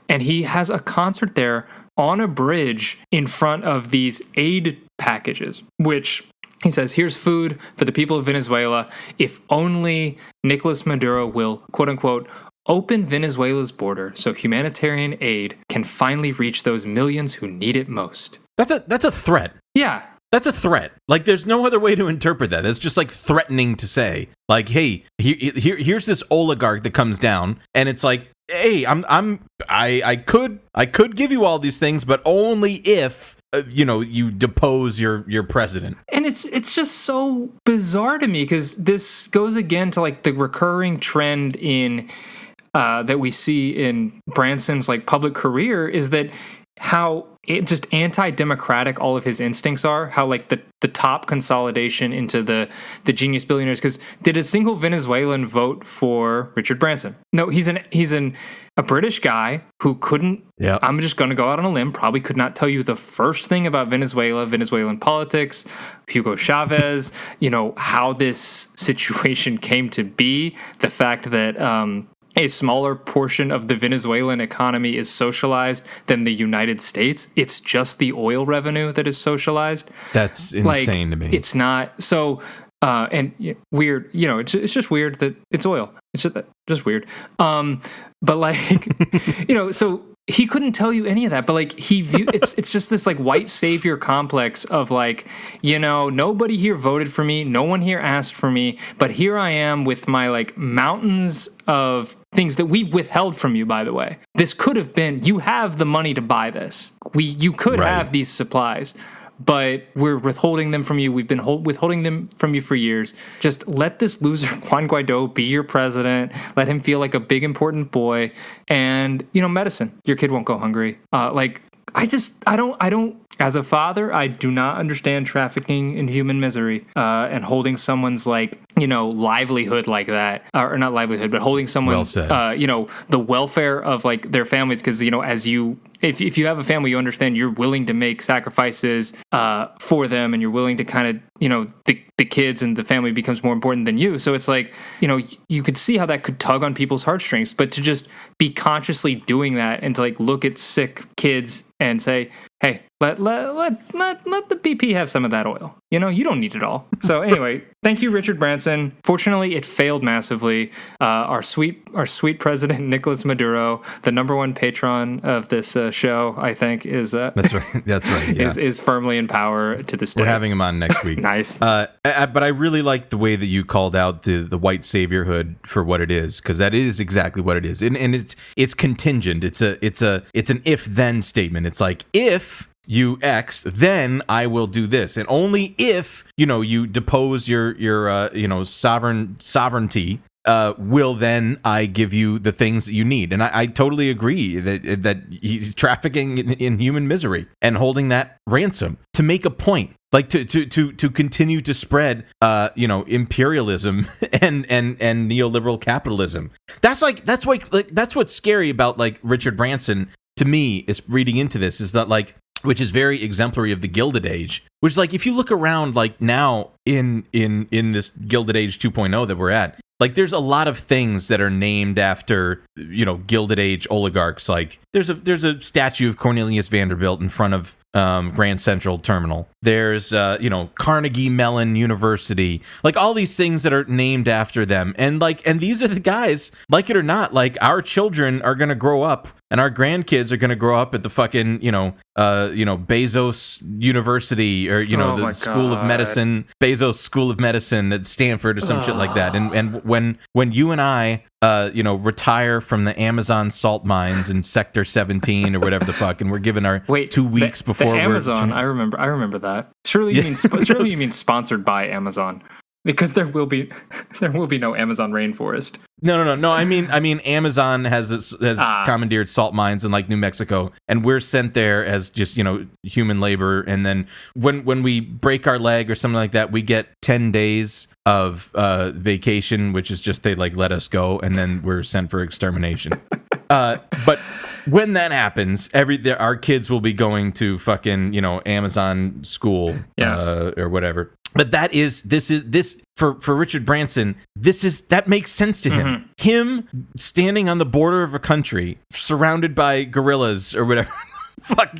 and he has a concert there on a bridge in front of these aid packages, which he says, here's food for the people of Venezuela if only Nicolas Maduro will, quote unquote, open Venezuela's border so humanitarian aid can finally reach those millions who need it most. That's a threat. Yeah. That's a threat. There's no other way to interpret that. It's just threatening to say, hey, here's this oligarch that comes down, and it's hey, I could give you all these things, but only if you depose your president. And it's just so bizarre to me, because this goes again to the recurring trend in that we see in Branson's public career, is that how just anti-democratic all of his instincts are, how the top consolidation into the genius billionaires. Because did a single Venezuelan vote for Richard Branson? No, he's a British guy who couldn't, I'm just going to go out on a limb, probably could not tell you the first thing about Venezuela, Venezuelan politics, Hugo Chavez, how this situation came to be, the fact that a smaller portion of the Venezuelan economy is socialized than the United States. It's just the oil revenue that is socialized. That's insane to me. It's not. So, and weird, it's just weird that it's oil. It's just weird. But so he couldn't tell you any of that, but like it's just this like white savior complex of like, nobody here voted for me, no one here asked for me, but here I am with my like mountains of things that we've withheld from you, by the way. This could have been, you have the money to buy this. You could have these supplies, but we're withholding them from you. We've been withholding them from you for years. Just let this loser Juan Guaido be your president. Let him feel like a big important boy. And medicine. Your kid won't go hungry. I don't. As a father, I do not understand trafficking in human misery and holding someone's livelihood like that, or not livelihood, but holding someone's the welfare of like their families. Because if you have a family, you understand you're willing to make sacrifices for them, and you're willing to kind of the kids and the family becomes more important than you. So it's like you could see how that could tug on people's heartstrings, but to just be consciously doing that and to like look at sick kids and say, hey, let the BP have some of that oil. You don't need it all. So anyway, thank you, Richard Branson. Fortunately, it failed massively. Our sweet president, Nicolas Maduro, the number one patron of this show, I think, is that's right. That's right. Yeah. is firmly in power to this day. We're having him on next week. Nice. But I really like the way that you called out the white saviorhood for what it is, because that is exactly what it is, and it's contingent. It's an if then statement. It's like, if you X, then I will do this, and only if you depose your sovereignty, will then I give you the things that you need. And I totally agree that he's trafficking in human misery and holding that ransom to make a point, like to continue to spread imperialism and neoliberal capitalism. That's what's scary about like Richard Branson to me is reading into this, is that like, which is very exemplary of the Gilded Age, which is like, if you look around like now in this Gilded Age 2.0 that we're at, like there's a lot of things that are named after, Gilded Age oligarchs. Like there's a statue of Cornelius Vanderbilt in front of Grand Central Terminal. There's Carnegie Mellon University, like all these things that are named after them. And these are the guys, like it or not, like our children are going to grow up and our grandkids are going to grow up at the fucking, Bezos University, or, the School of Medicine, Bezos School of Medicine at Stanford or some shit like that. And when you and I, retire from the Amazon salt mines in Sector 17 or whatever the fuck, and we're given our 2 weeks before the Amazon. I remember that. Surely you mean sponsored by Amazon, because there will be no Amazon rainforest. No. I mean Amazon has commandeered salt mines in like New Mexico, and we're sent there as just human labor. And then when we break our leg or something like that, we get 10 days of vacation, which is just they like let us go, and then we're sent for extermination. But when that happens, our kids will be going to fucking Amazon school, or whatever. But this for Richard Branson, that makes sense to him. Mm-hmm. Him standing on the border of a country surrounded by guerrillas or whatever. Fuck.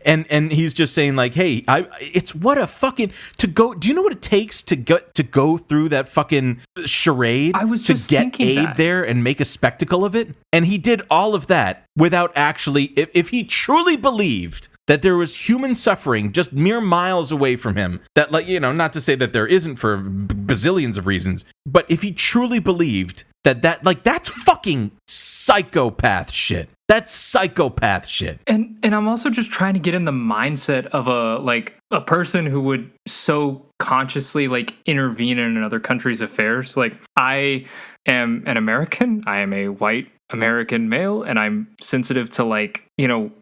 And he's just saying like, hey, it's what a fucking to go. Do you know what it takes to go through that fucking charade? I was just to get aid that. There and make a spectacle of it. And he did all of that without actually, if he truly believed that there was human suffering just mere miles away from him, that like, not to say that there isn't for bazillions of reasons, but if he truly believed that like, that's fucking psychopath shit. That's psychopath shit. And I'm also just trying to get in the mindset of a person who would so consciously like intervene in another country's affairs. Like, I am an American. I am a white American male, and I'm sensitive to like,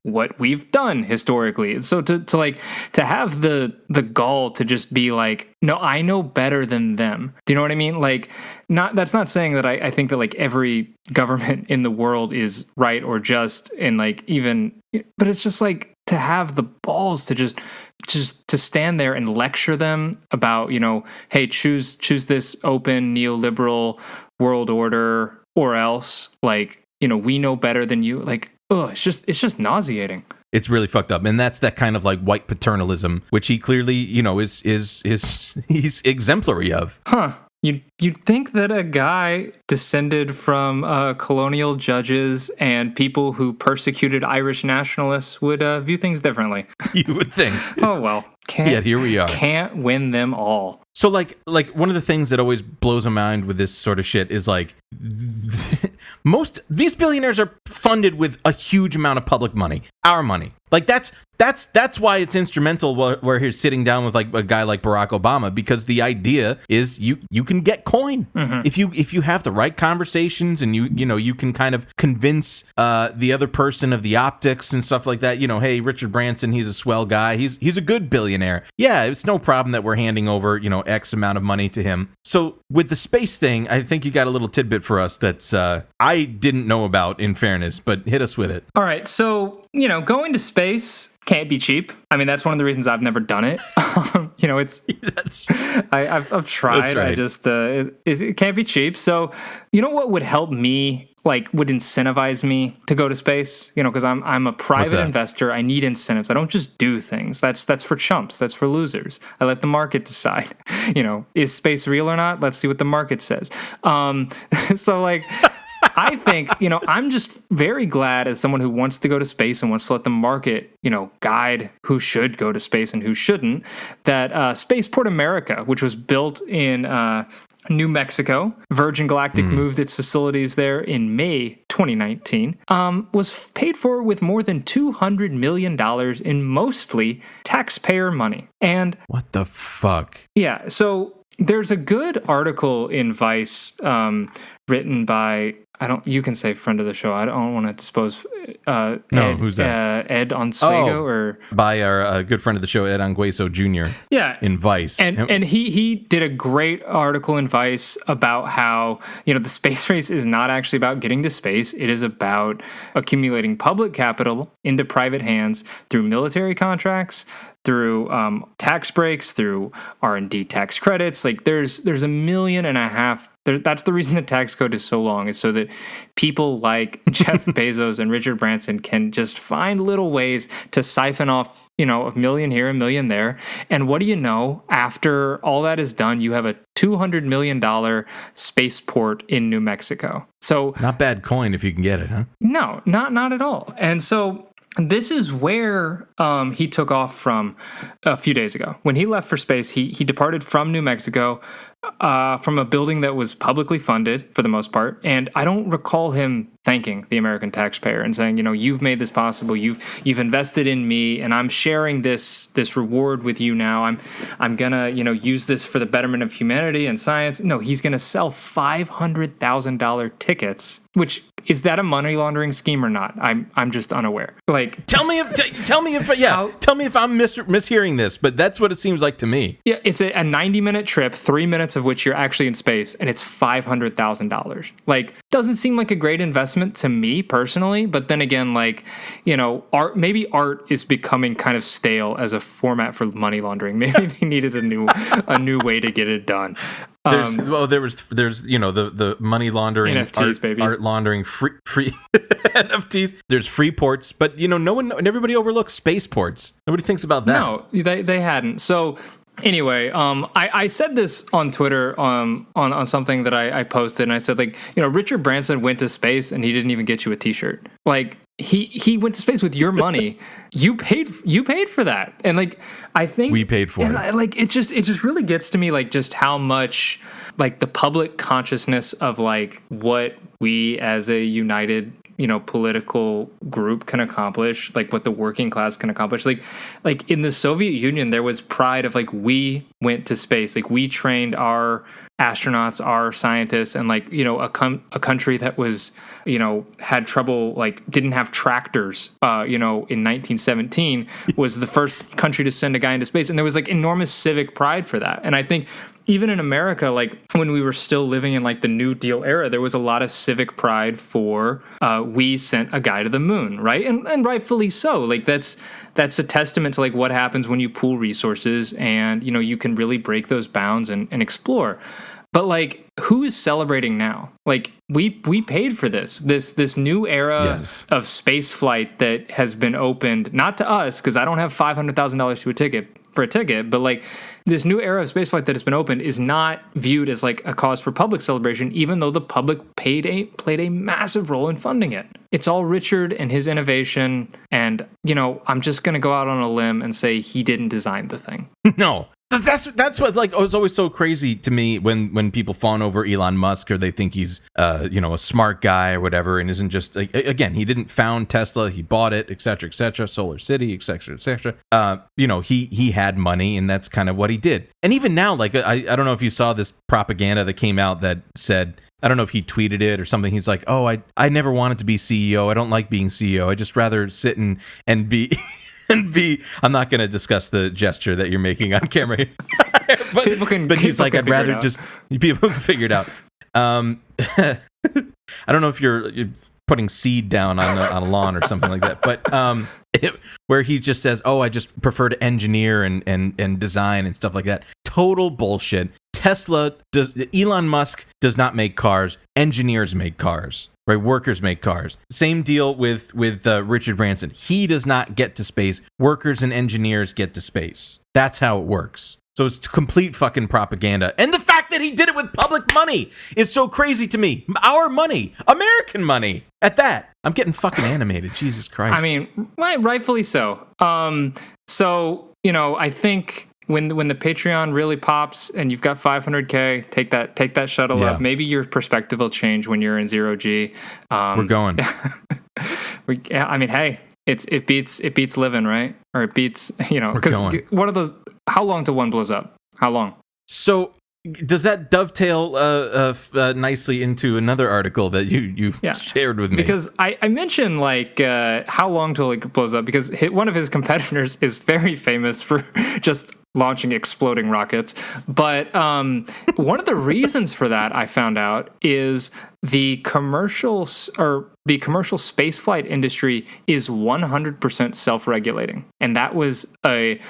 what we've done historically. And so to have the gall to just be like, no, I know better than them. Do you know what I mean? Like, that's not saying that I think that like every government in the world is right or just, and like even, but it's just like to have the balls to just to stand there and lecture them about, hey, choose this open neoliberal world order, or else, like, we know better than you. Like, it's just nauseating. It's really fucked up, and that's that kind of like white paternalism, which he clearly, he's exemplary of. Huh? You'd think that a guy descended from colonial judges and people who persecuted Irish nationalists would view things differently. You would think. Oh, well. Yet here we are. Can't win them all. So like one of the things that always blows my mind with this sort of shit is like most these billionaires are funded with a huge amount of public money, our money. Like that's why it's instrumental where he's sitting down with like a guy like Barack Obama, because the idea is you can get coin if you have the right conversations and you can kind of convince the other person of the optics and stuff like that. Hey, Richard Branson, he's a swell guy. He's a good billionaire. Yeah, it's no problem that we're handing over X amount of money to him. So with the space thing, I think you got a little tidbit for us that's I didn't know about, in fairness, but hit us with it. All right, so going to space can't be cheap. I mean, that's one of the reasons I've never done it. It's I've tried. That's right. I just it can't be cheap. So what would help me, like would incentivize me to go to space? Because I'm a private investor. I need incentives. I don't just do things. That's for chumps. That's for losers. I let the market decide. Is space real or not? Let's see what the market says. So like. I think, I'm just very glad, as someone who wants to go to space and wants to let the market, guide who should go to space and who shouldn't, that Spaceport America, which was built in New Mexico, Virgin Galactic moved its facilities there in May 2019, was paid for with more than $200 million in mostly taxpayer money. And what the fuck? Yeah, so there's a good article in Vice written by, you can say friend of the show. I don't want to dispose. Who's that? Ed Onsuego, or by our good friend of the show, Ed Ongueso Jr. Yeah, in Vice, and he did a great article in Vice about how the space race is not actually about getting to space. It is about accumulating public capital into private hands through military contracts, through tax breaks, through R&D tax credits. Like there's $1.5 million. That's the reason the tax code is so long, is so that people like Jeff Bezos and Richard Branson can just find little ways to siphon off, $1 million here, $1 million there. And what do you know? After all that is done, you have a $200 million spaceport in New Mexico. So not bad coin if you can get it, huh? No, not at all. And so this is where he took off from a few days ago. When he left for space, he departed from New Mexico, from a building that was publicly funded for the most part. And I don't recall him thanking the American taxpayer and saying, you've made this possible. You've invested in me, and I'm sharing this reward with you now. I'm gonna use this for the betterment of humanity and science. No, he's gonna sell $500,000 tickets. Which, is that a money laundering scheme or not? I'm just unaware. Like, tell me if I'm mishearing this, but that's what it seems like to me. Yeah, it's a 90-minute trip, 3 minutes of which you're actually in space, and it's $500,000. Like, doesn't seem like a great investment to me personally, but then again, like, maybe art is becoming kind of stale as a format for money laundering. Maybe they needed a new way to get it done. There's the money laundering, NFTs, art laundering, free NFTs. There's free ports, but everybody overlooks spaceports. Nobody thinks about that. No, they hadn't. So anyway, I said this on Twitter on something that I posted, and I said, like, Richard Branson went to space and he didn't even get you a T-shirt. Like, he went to space with your money. You paid for that, and like, I think we paid for it. Like, it just really gets to me, like, just how much, like, the public consciousness of, like, what we as a united political group can accomplish, like what the working class can accomplish. Like in the Soviet Union, there was pride of, like, we went to space, like we trained our astronauts, our scientists, and like, a country that was, had trouble, like didn't have tractors, in 1917 was the first country to send a guy into space. And there was like enormous civic pride for that. And I think even in America, like when we were still living in like the New Deal era, there was a lot of civic pride for we sent a guy to the moon, right? And rightfully so. Like that's a testament to like what happens when you pool resources and you can really break those bounds and explore. But like, who is celebrating now? Like we paid for this new era of space flight that has been opened, not to us, because I don't have $500,000 to a ticket, for a ticket, but like this new era of spaceflight that has been opened is not viewed as like a cause for public celebration, even though the public played a massive role in funding it. It's all Richard and his innovation, and I'm just gonna go out on a limb and say he didn't design the thing. No. That's what like was always so crazy to me when people fawn over Elon Musk, or they think he's a smart guy or whatever, and isn't just again, he didn't found Tesla, he bought it, etc., Solar City, etc., he had money, and that's kind of what he did. And even now, like I don't know if you saw this propaganda that came out that said, I don't know if he tweeted it or something, he's like, oh, I never wanted to be CEO, I don't like being CEO, I just rather sit and be I'm not going to discuss the gesture that you're making on camera. but he's like, I'd rather just people figure it out. I don't know if you're putting seed down on a lawn or something like that, but where he just says, oh, I just prefer to engineer and design and stuff like that. Total bullshit. Elon Musk does not make cars. Engineers make cars. Right, workers make cars. Same deal with Richard Branson. He does not get to space. Workers and engineers get to space. That's how it works. So it's complete fucking propaganda. And the fact that he did it with public money is so crazy to me. Our money, American money. At that, I'm getting fucking animated. Jesus Christ. I mean, rightfully so. I think when the Patreon really pops and you've got 500K, take that shuttle up. Maybe your perspective will change when you're in 0G. We're going. I mean, hey, it beats living, right? Or it beats, because what are those? How long till one blows up? How long? So does that dovetail nicely into another article that you shared with me? Because I mentioned like how long till it blows up, because one of his competitors is very famous for just launching exploding rockets. But one of the reasons for that, I found out, is the commercial spaceflight industry is 100% self-regulating, and that was the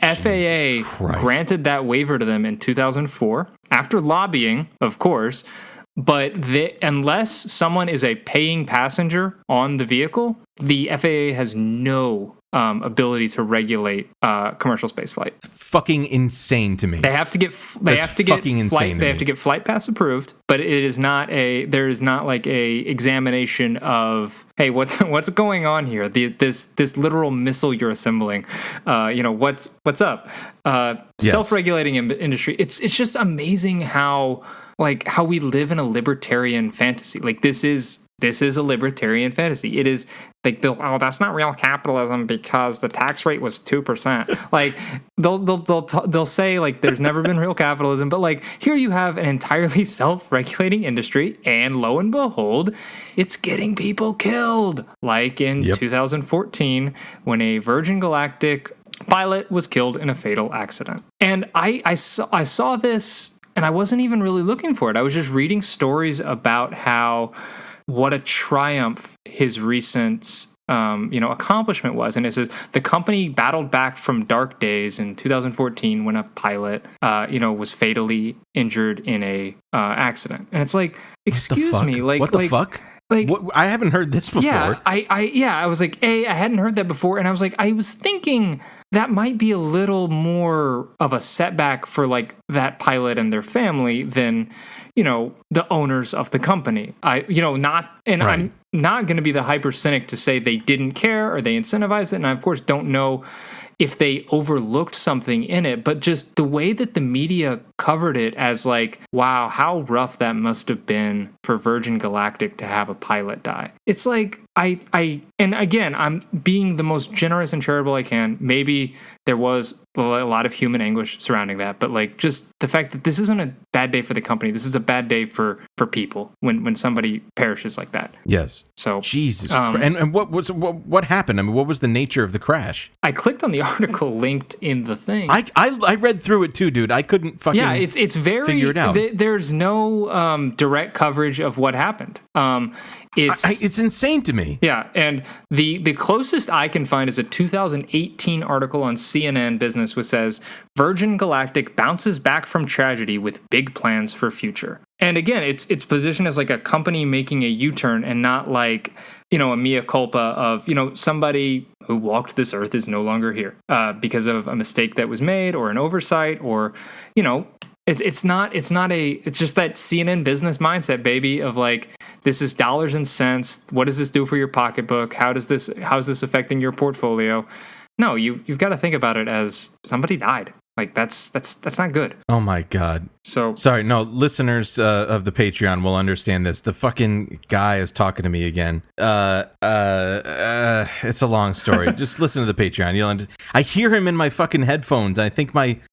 FAA granted that waiver to them in 2004 after lobbying, of course. But unless someone is a paying passenger on the vehicle, the FAA has no ability to regulate commercial spaceflight. It's fucking insane to me. They have to get flight pass approved, but there is not like a examination of, hey, what's going on here? This literal missile you're assembling. What's up? Self-regulating industry. It's just amazing how we live in a libertarian fantasy. Like this is a libertarian fantasy. It is like, that's not real capitalism because the tax rate was 2%. Like they'll say like there's never been real capitalism, but like here you have an entirely self-regulating industry, and lo and behold, it's getting people killed. Like in 2014, when a Virgin Galactic pilot was killed in a fatal accident. And I saw this, and I wasn't even really looking for it. I was just reading stories about what a triumph his recent accomplishment was. And it says the company battled back from dark days in 2014 when a pilot was fatally injured in a accident. And it's like, excuse me, like what the fuck? Like, I haven't heard this before. Yeah, I was like, I hadn't heard that before, and I was like, I was thinking that might be a little more of a setback for like that pilot and their family than the owners of the company. I'm not going to be the hyper cynic to say they didn't care or they incentivized it, and I of course don't know if they overlooked something in it, but just the way that the media covered it as like, wow, how rough that must have been for Virgin Galactic to have a pilot die. It's like, and again, I'm being the most generous and charitable I can. Maybe there was a lot of human anguish surrounding that, but like just the fact that this isn't a bad day for the company. This is a bad day for people when somebody perishes like that. Yes. So Jesus. And what happened? I mean, what was the nature of the crash? I clicked on the article linked in the thing. I read through it too, dude. I couldn't fucking it's very figure it out. There's no direct coverage of what happened. It's insane to me. Yeah, and the closest I can find is a 2018 article on CNN Business which says Virgin Galactic bounces back from tragedy with big plans for future. And again, it's positioned as like a company making a U-turn and not like, a mea culpa of, somebody who walked this earth is no longer here because of a mistake that was made or an oversight, or, you know, it's just that CNN business mindset, baby, of like, this is dollars and cents. What does this do for your pocketbook? How's this affecting your portfolio? No, you've got to think about it as somebody died. Like, that's not good. Oh my God. So sorry, no, listeners of the Patreon will understand this. The fucking guy is talking to me again. It's a long story. Just listen to the Patreon. I hear him in my fucking headphones. I think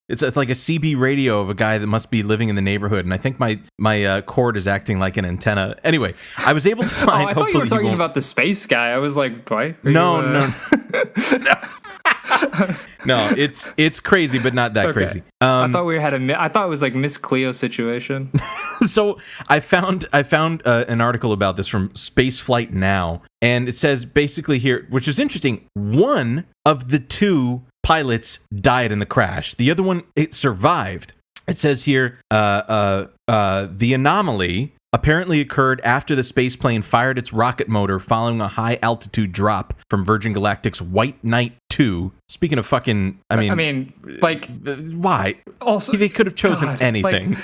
it's like a CB radio of a guy that must be living in the neighborhood, and I think my cord is acting like an antenna. Anyway, I was able to find. I thought you were talking about the space guy. I was like, why? No. No, it's crazy, but not that crazy. I thought I thought it was like Miss Cleo situation. So I found an article about this from Spaceflight Now, and it says basically here, which is interesting, one of the two pilots died in the crash. The other one, it survived. It says here, the anomaly apparently occurred after the spaceplane fired its rocket motor following a high-altitude drop from Virgin Galactic's White Knight 2. Speaking of fucking, I mean, like, why? Also, they could have chosen anything. Like,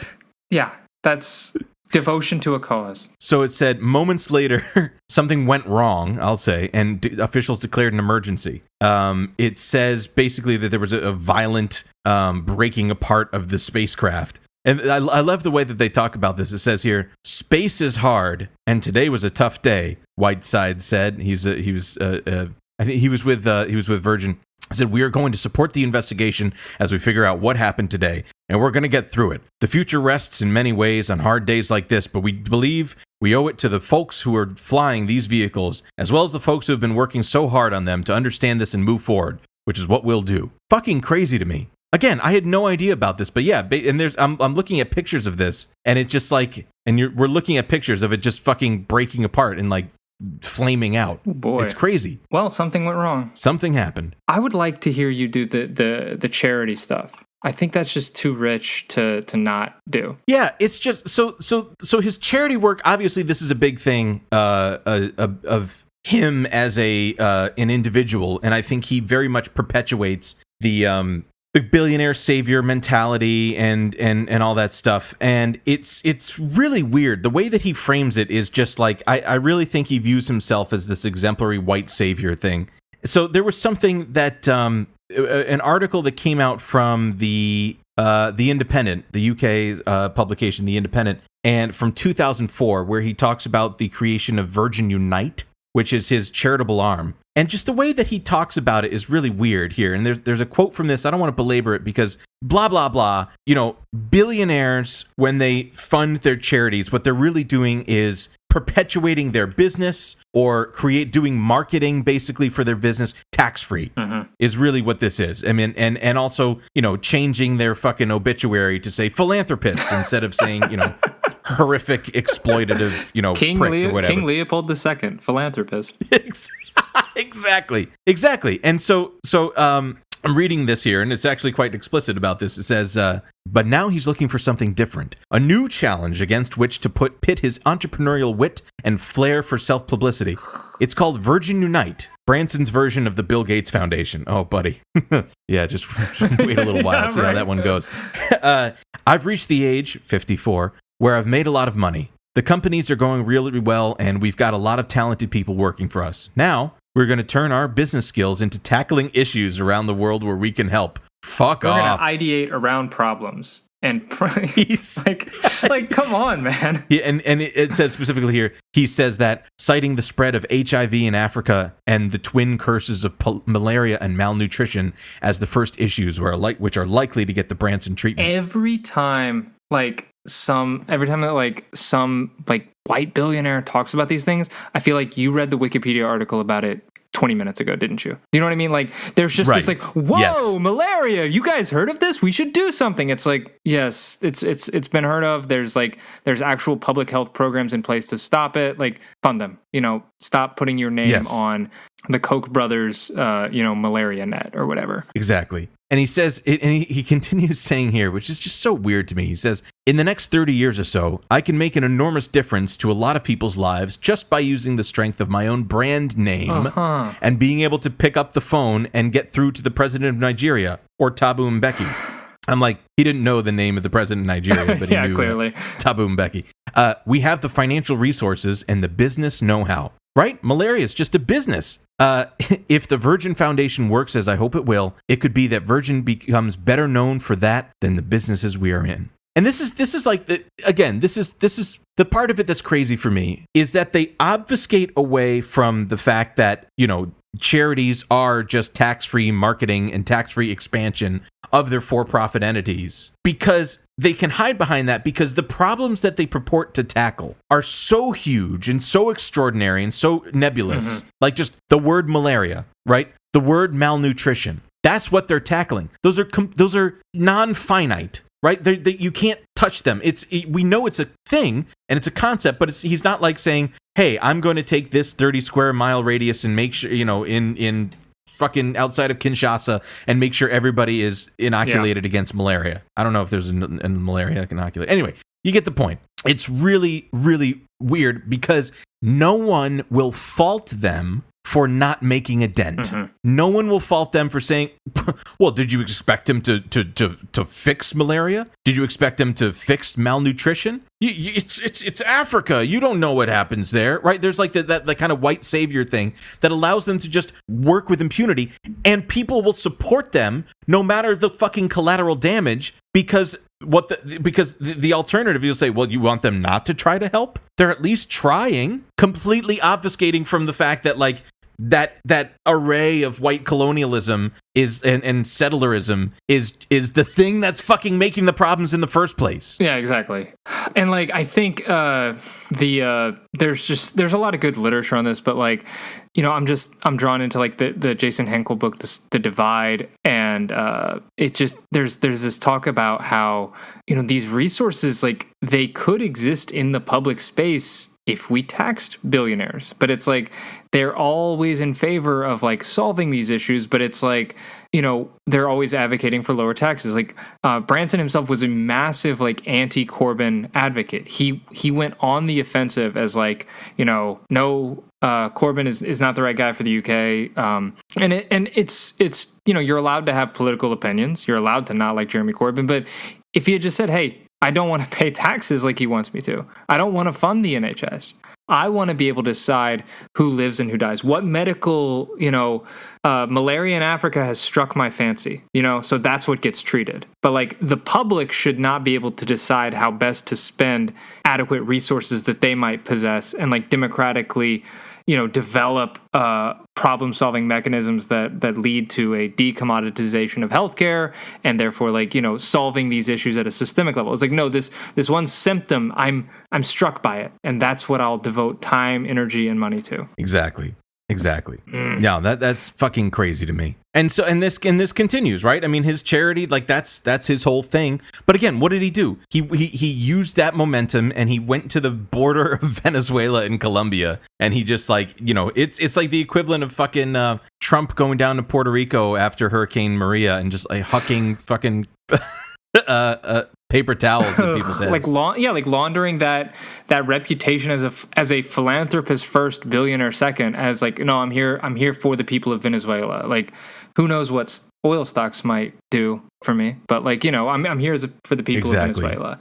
yeah, that's devotion to a cause. So it said, moments later, something went wrong, I'll say, and officials declared an emergency. It says basically that there was a violent breaking apart of the spacecraft. And I love the way that they talk about this. It says here, space is hard, and today was a tough day, Whiteside said. I think he was with Virgin. He said, we are going to support the investigation as we figure out what happened today, and we're going to get through it. The future rests in many ways on hard days like this, but we believe we owe it to the folks who are flying ththese vehicles, as well as the folks who have been working so hard on them to understand this and move forward, which is what we'll do. Fucking crazy to me. Again, I had no idea about this, but yeah, and I'm looking at pictures of this, and it's just like, we're looking at pictures of it just fucking breaking apart and like flaming out. Oh boy, it's crazy. Well, something went wrong. Something happened. I would like to hear you do the charity stuff. I think that's just too rich to not do. Yeah, it's just so his charity work. Obviously, this is a big thing of him as an individual, and I think he very much perpetuates the billionaire savior mentality and all that stuff. And it's really weird. The way that he frames it is just like, I really think he views himself as this exemplary white savior thing. So there was something that, an article that came out from the Independent, the UK publication, The Independent, and from 2004, where he talks about the creation of Virgin Unite, which is his charitable arm. And just the way that he talks about it is really weird here. And there's a quote from this. I don't want to belabor it because blah, blah, blah. You know, billionaires, when they fund their charities, what they're really doing is perpetuating their business or doing marketing basically for their business tax-free is really what this is. I mean, and also, you know, changing their fucking obituary to say philanthropist instead of saying, you know, horrific, exploitative, you know, prick or whatever. King Leopold II, philanthropist. Exactly. And so I'm reading this here, and it's actually quite explicit about this. It says, but now he's looking for something different, a new challenge against which to pit his entrepreneurial wit and flair for self-publicity. It's called Virgin Unite, Branson's version of the Bill Gates Foundation. Oh, buddy. Yeah, just wait a little while, see how that one goes. I've reached the age, 54, where I've made a lot of money. The companies are going really well, and we've got a lot of talented people working for us. Now, we're going to turn our business skills into tackling issues around the world where we can help. Fuck off. We're going to ideate around problems. And like, come on, man. Yeah, and it says specifically here, he says that, citing the spread of HIV in Africa and the twin curses of malaria and malnutrition as the first issues which are likely to get the Branson treatment. Every time some white billionaire talks about these things, I feel like you read the Wikipedia article about it 20 minutes ago, didn't you? You know what I mean? Like, there's just this like, whoa, yes. Malaria, you guys heard of this? We should do something. It's like, yes, it's been heard of. There's actual public health programs in place to stop it. Like, fund them. You know, stop putting your name on the Koch brothers, malaria net or whatever. Exactly. And he says, and he continues saying here, which is just so weird to me. He says, in the next 30 years or so, I can make an enormous difference to a lot of people's lives just by using the strength of my own brand name and being able to pick up the phone and get through to the president of Nigeria or Thabo Mbeki. I'm like, he didn't know the name of the president of Nigeria, but he knew clearly. Thabo Mbeki. We have the financial resources and the business know-how, right? Malaria is just a business. If the Virgin Foundation works as I hope it will, it could be that Virgin becomes better known for that than the businesses we are in. And this is like this is the part of it that's crazy for me is that they obfuscate away from the fact that, you know, charities are just tax-free marketing and tax-free expansion of their for-profit entities because they can hide behind that because the problems that they purport to tackle are so huge and so extraordinary and so nebulous. Like just the word malaria, right? The word malnutrition. That's what they're tackling. Those are non-finite. Right? You can't touch them. We know it's a thing and it's a concept, but he's not like saying, hey, I'm going to take this 30 square mile radius and make sure, you know, in fucking outside of Kinshasa and make sure everybody is inoculated against malaria. I don't know if there's a malaria inoculate. Anyway, you get the point. It's really, really weird because no one will fault them for not making a dent. No one will fault them for saying, well, did you expect him to fix malaria? Did you expect him to fix malnutrition? It's Africa. You don't know what happens there, right? There's like that kind of white savior thing that allows them to just work with impunity, and people will support them no matter the fucking collateral damage because the alternative, you'll say, well, you want them not to try to help? They're at least trying, completely obfuscating from the fact that like that array of white colonialism is and settlerism is the thing that's fucking making the problems in the first place. Yeah, exactly. And like I think there's a lot of good literature on this, but like, you know, I'm drawn into like the Jason Henkel book, The Divide, and it just there's this talk about how, you know, these resources, like they could exist in the public space if we taxed billionaires, but it's like they're always in favor of like solving these issues, but it's like, you know, they're always advocating for lower taxes. Like Branson himself was a massive like anti-Corbyn advocate. He went on the offensive as like, you know, no, Corbyn is not the right guy for the UK. And it's you know, you're allowed to have political opinions. You're allowed to not like Jeremy Corbyn, but if he had just said, hey, I don't want to pay taxes like he wants me to. I don't want to fund the NHS. I want to be able to decide who lives and who dies. What medical, you know, malaria in Africa has struck my fancy, you know, so that's what gets treated. But like the public should not be able to decide how best to spend adequate resources that they might possess and like democratically, you know, develop problem-solving mechanisms that lead to a decommoditization of healthcare and therefore, like, you know, solving these issues at a systemic level. It's like, no, this one symptom, I'm struck by it, and that's what I'll devote time, energy, and money to. Exactly. No, that's fucking crazy to me. And so, and this continues, right? I mean, his charity, like that's his whole thing. But again, what did he do? He used that momentum and he went to the border of Venezuela and Colombia, and he just like, you know, it's like the equivalent of fucking Trump going down to Puerto Rico after Hurricane Maria and just like hucking fucking paper towels at people's heads. like laundering that reputation as a philanthropist first, billionaire second, as like, no, I'm here for the people of Venezuela. Like, who knows what oil stocks might do for me, but like, you know, I'm here for the people of Venezuela.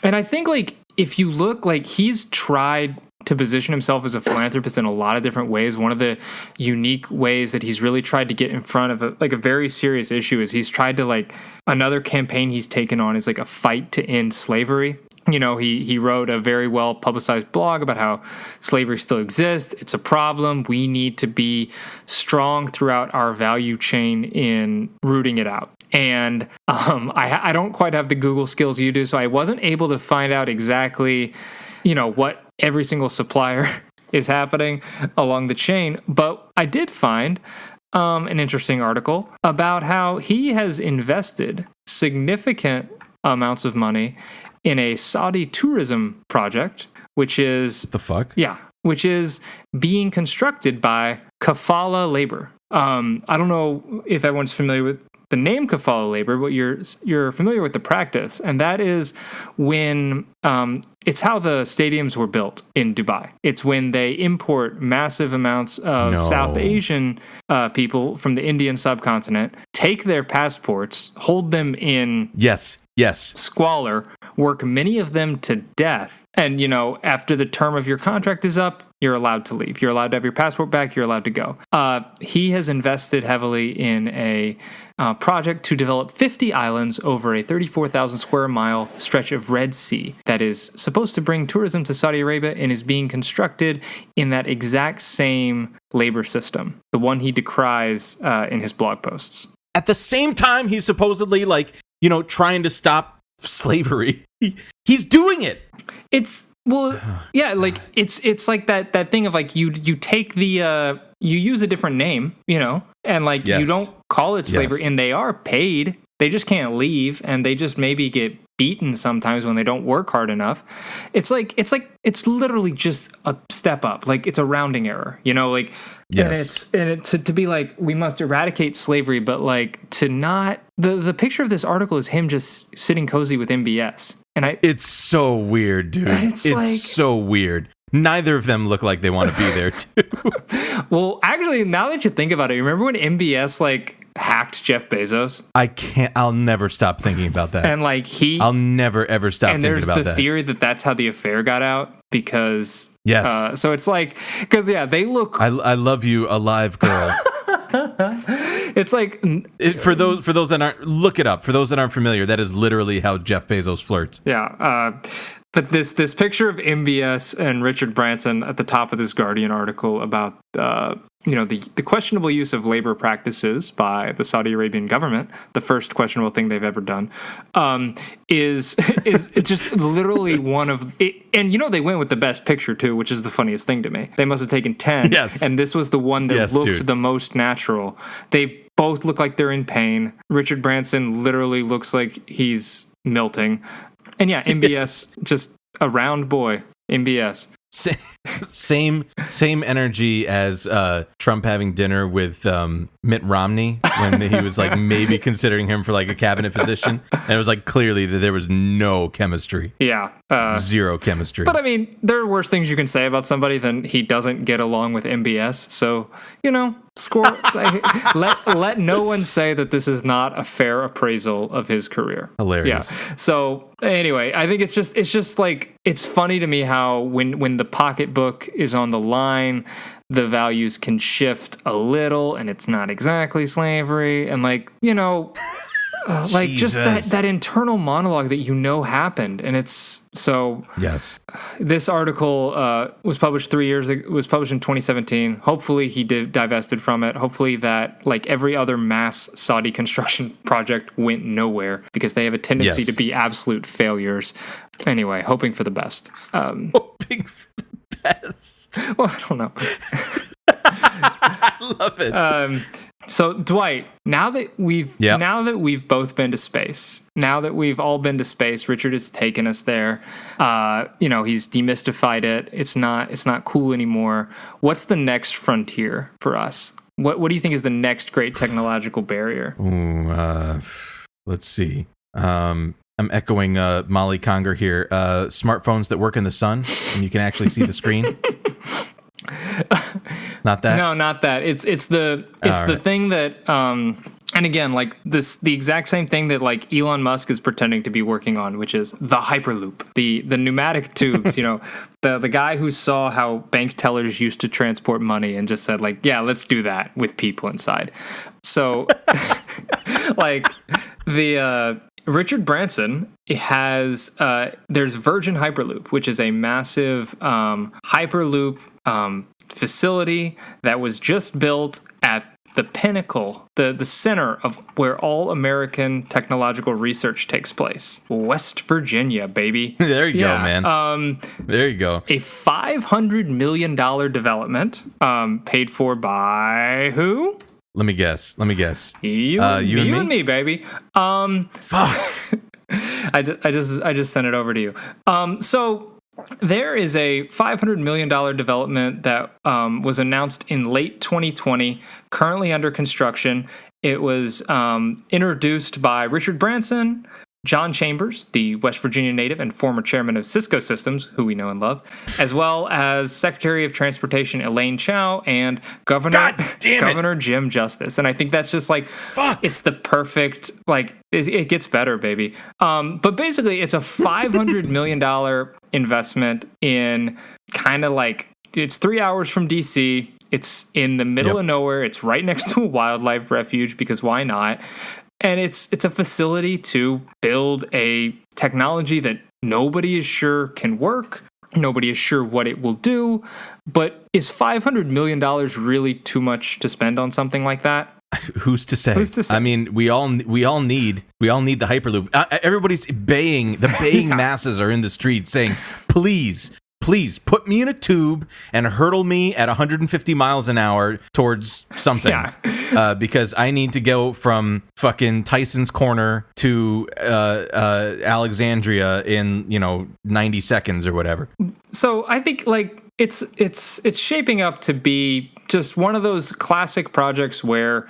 And I think like if you look, like he's tried to position himself as a philanthropist in a lot of different ways. One of the unique ways that he's really tried to get in front of a very serious issue is he's tried to like, another campaign he's taken on is like a fight to end slavery. You know, he wrote a very well publicized blog about how slavery still exists. It's a problem. We need to be strong throughout our value chain in rooting it out. And I don't quite have the Google skills you do, so I wasn't able to find out exactly, you know, what every single supplier is happening along the chain. But I did find an interesting article about how he has invested significant amounts of money in a Saudi tourism project, which is... The fuck? Yeah, which is being constructed by kafala labor. I don't know if everyone's familiar the name could follow labor, but you're familiar with the practice, and that is when it's how the stadiums were built in Dubai. It's when they import massive amounts of South Asian people from the Indian subcontinent, take their passports, hold them in squalor, work many of them to death, and after the term of your contract is up, you're allowed to leave. You're allowed to have your passport back. You're allowed to go. He has invested heavily in a project to develop 50 islands over a 34,000 square mile stretch of Red Sea that is supposed to bring tourism to Saudi Arabia and is being constructed in that exact same labor system, the one he decries in his blog posts. At the same time, he's supposedly trying to stop slavery. He's doing it. It's it's like that thing of like you take the you use a different name, and you don't call it slavery, and they are paid. They just can't leave, and they just maybe get beaten sometimes when they don't work hard enough. It's literally just a step up. Like it's a rounding error, Yes. And to be like, we must eradicate slavery, but like to not. The picture of this article is him just sitting cozy with MBS. It's so weird, dude. It's so weird. Neither of them look like they want to be there, too. Well, actually, now that you think about it, you remember when MBS hacked Jeff Bezos? I'll never stop thinking about that. And I'll never ever stop thinking about that. And there's the theory that that's how the affair got out because so it's because they look. I love you, alive girl. It's for those that aren't, look it up. For those that aren't familiar, that is literally how Jeff Bezos flirts. Yeah. But this picture of MBS and Richard Branson at the top of this Guardian article about the questionable use of labor practices by the Saudi Arabian government, the first questionable thing they've ever done, is just literally one of it. And they went with the best picture too, which is the funniest thing to me. They must have taken 10, and this was the one that looked the most natural. They both look like they're in pain. Richard Branson literally looks like he's melting. And MBS, just a round boy. MBS. Same energy as Trump having dinner with Mitt Romney when he was maybe considering him for a cabinet position, and it was clearly that there was no chemistry. Yeah, zero chemistry. But I mean, there are worse things you can say about somebody than he doesn't get along with MBS. So score. Let no one say that this is not a fair appraisal of his career. Hilarious. Yeah. So anyway, I think it's just it's funny to me how when the pocketbook is on the line, the values can shift a little, and it's not exactly slavery, and just that internal monologue that happened, and it's so. Yes. This article was published 3 years ago. Was published in 2017. Hopefully, he divested from it. Hopefully, that every other mass Saudi construction project went nowhere because they have a tendency to be absolute failures. Anyway, hoping for the best. Hoping for the best. Well, I don't know. I love it. So Dwight, now that we've both been to space, now that we've all been to space, Richard has taken us there. He's demystified it. It's not cool anymore. What's the next frontier for us? What do you think is the next great technological barrier? Ooh, let's see. I'm echoing Molly Conger here. Smartphones that work in the sun and you can actually see the screen. Not that? No, not that. It's the thing that and again, the exact same thing that Elon Musk is pretending to be working on, which is the Hyperloop, the pneumatic tubes. The guy who saw how bank tellers used to transport money and just said let's do that with people inside. So Richard Branson has there's Virgin Hyperloop, which is a massive Hyperloop facility that was just built at the pinnacle, the center of where all American technological research takes place. West Virginia, baby. There you go, man. There you go. A $500 million development paid for by who? Let me guess. You and me, baby. Fuck. I just sent it over to you. So there is a $500 million development that was announced in late 2020, currently under construction. It was introduced by Richard Branson, John Chambers, the West Virginia native and former chairman of Cisco Systems, who we know and love, as well as Secretary of Transportation Elaine Chao and Governor Jim Justice. And I think that's just like, it's the perfect, like, it gets better, baby. But basically, it's a $500 million investment in kind of like, it's 3 hours from D.C., it's in the middle of nowhere. It's right next to a wildlife refuge because why not? And it's a facility to build a technology that nobody is sure can work. Nobody is sure what it will do. But is $500 million really too much to spend on something like that? Who's to say? I mean, we all need the Hyperloop. Everybody's baying. The baying masses are in the street saying, please put me in a tube and hurtle me at 150 miles an hour towards something. Because I need to go from fucking Tyson's Corner to Alexandria in 90 seconds or whatever. So I think like it's shaping up to be just one of those classic projects where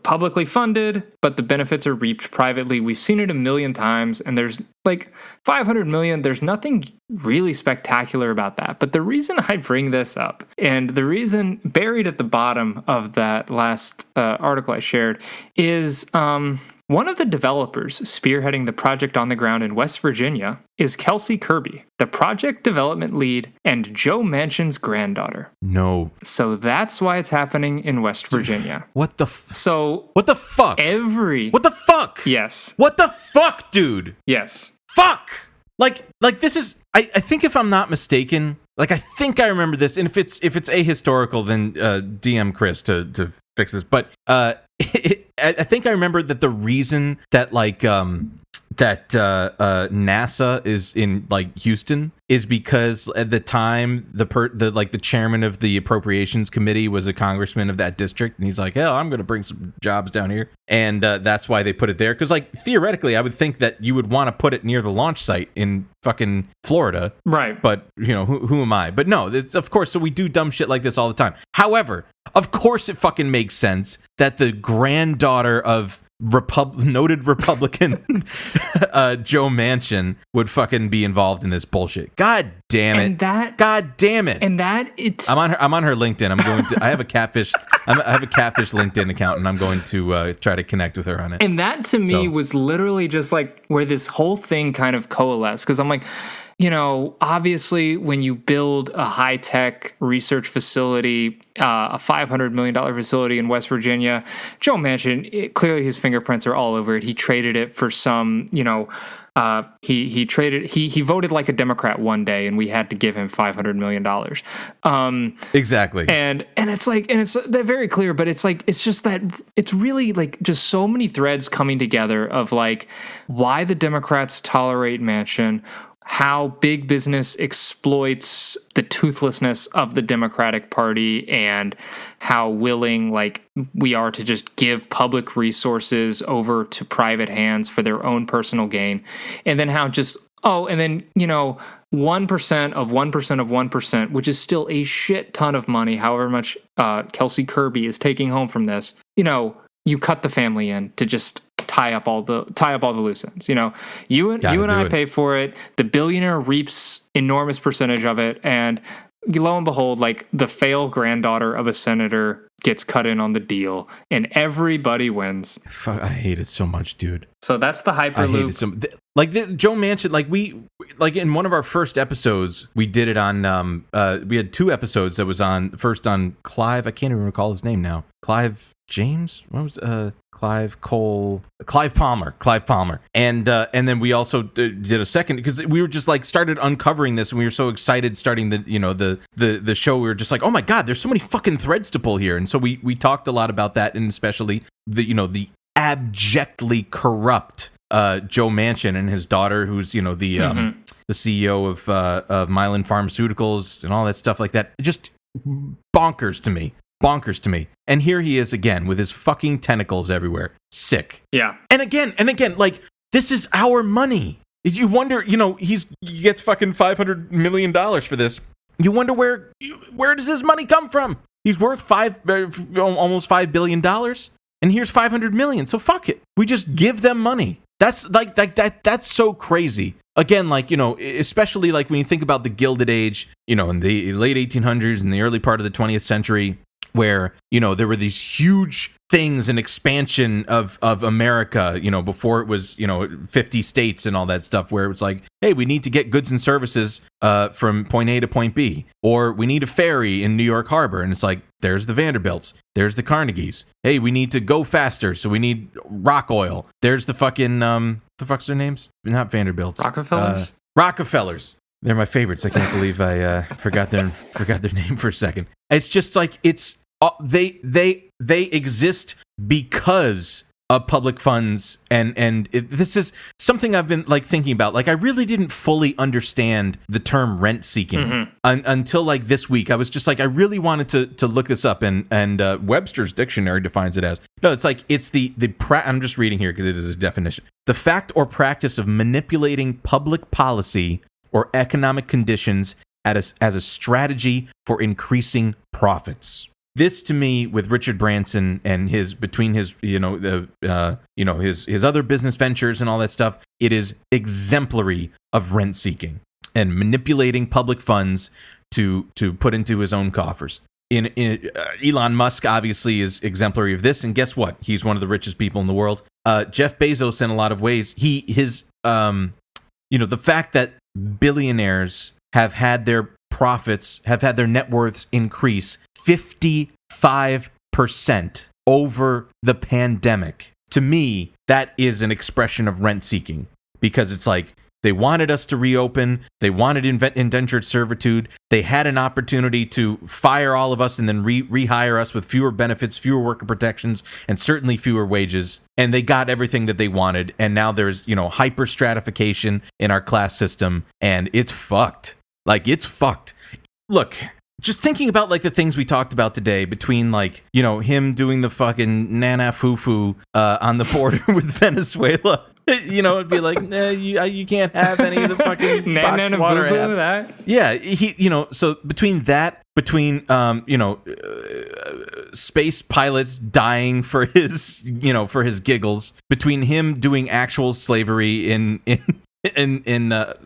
publicly funded, but the benefits are reaped privately. We've seen it a million times, and there's like $500 million. There's nothing really spectacular about that. But the reason I bring this up, and the reason buried at the bottom of that last article I shared, is one of the developers spearheading the project on the ground in West Virginia is Kelsey Kirby, the project development lead and Joe Manchin's granddaughter. No. So that's why it's happening in West Virginia. What the So what the fuck? What the fuck? Yes. What the fuck, dude? Yes. Fuck! Like this is I think if I'm not mistaken, like I think I remember this, and if it's ahistorical, then DM Chris to fix this. But I think I remember that the reason that NASA is in like Houston is because at the time the chairman of the appropriations committee was a congressman of that district, and he's like, hell, I'm gonna bring some jobs down here, and that's why they put it there. Because like theoretically, I would think that you would want to put it near the launch site in fucking Florida, right? But who am I? But no, it's, of course. So we do dumb shit like this all the time. However, of course, it fucking makes sense that the granddaughter of noted Republican Joe Manchin would fucking be involved in this bullshit. God damn it! God damn it! And that it's. I'm on her LinkedIn. I'm going to. I have a catfish LinkedIn account, and I'm going to try to connect with her on it. And that to me was literally just like where this whole thing kind of coalesced, because I'm like, obviously when you build a high-tech research facility, a $500 million facility in West Virginia, Joe Manchin, clearly his fingerprints are all over it. He traded it for some, he voted like a Democrat one day, and we had to give him $500 million. Exactly. And it's like, and it's they're very clear, but it's like, it's just that it's really like just so many threads coming together of like why the Democrats tolerate Manchin, how big business exploits the toothlessness of the Democratic Party, and how willing like we are to just give public resources over to private hands for their own personal gain. And then how just 1% of 1% of 1%, which is still a shit ton of money, however much Kelsey Kirby is taking home from this, you cut the family in to just tie up all the loose ends. You and I pay for it. The billionaire reaps enormous percentage of it, and lo and behold, like the failed granddaughter of a senator gets cut in on the deal, and everybody wins. Fuck, I hate it so much, dude. So that's the Hyperloop. I hate it so Joe Manchin, like in one of our first episodes, we did it on. We had two episodes that was on Clive. I can't even recall his name now. Clive James. What was Clive Palmer, and then we also did a second because we were just like started uncovering this, and we were so excited starting the show. We were just like, oh my god, there's so many fucking threads to pull here, and so we talked a lot about that, and especially the abjectly corrupt Joe Manchin and his daughter, who's the CEO of Mylan Pharmaceuticals and all that stuff like that. Just bonkers to me. And here he is again with his fucking tentacles everywhere. Sick. Yeah. And again, like, this is our money. You wonder, he gets fucking $500 million for this. You wonder where does his money come from? He's worth almost $5 billion. and here's 500 million. So fuck it. We just give them money. That's like that. That's so crazy. Again, like, you know, especially like when you think about the Gilded Age, you know, in the late 1800s and the early part of the 20th century, where, you know, there were these huge things and expansion of America, you know, before it was, you know, 50 states and all that stuff, where it was like, hey, we need to get goods and services from point A to point B, or we need a ferry in New York Harbor, and it's like, there's the Vanderbilts, there's the Carnegies. Hey, we need to go faster, so we need rock oil. There's the fucking the fuck's their names? Not Vanderbilts. Rockefellers. Rockefellers. They're my favorites. I can't believe I forgot their name for a second. It's just like they exist because of public funds, and this is something I've been like thinking about. Like, I really didn't fully understand the term rent seeking until like this week. I was just like, I really wanted to look this up, and Webster's dictionary defines it as, no, it's like, it's I'm just reading here because it is a definition: the fact or practice of manipulating public policy or economic conditions as a strategy for increasing profits. This, to me, with Richard Branson and his other business ventures and all that stuff, it is exemplary of rent seeking and manipulating public funds to put into his own coffers. Elon Musk obviously is exemplary of this, and guess what? He's one of the richest people in the world. Jeff Bezos, in a lot of ways, the fact that billionaires have had their net worths increase 55% over the pandemic. To me, that is an expression of rent seeking, because it's like, they wanted us to reopen, they wanted indentured servitude, they had an opportunity to fire all of us and then rehire us with fewer benefits, fewer worker protections, and certainly fewer wages, and they got everything that they wanted, and now there's, you know, hyper stratification in our class system, and it's fucked. Like, it's fucked. Look, just thinking about like the things we talked about today, between like, you know, him doing the fucking nana foo on the border with Venezuela, you know, it'd be like, nah, you can't have any of the fucking boxed water. That. Yeah, so between space pilots dying for his giggles, between him doing actual slavery in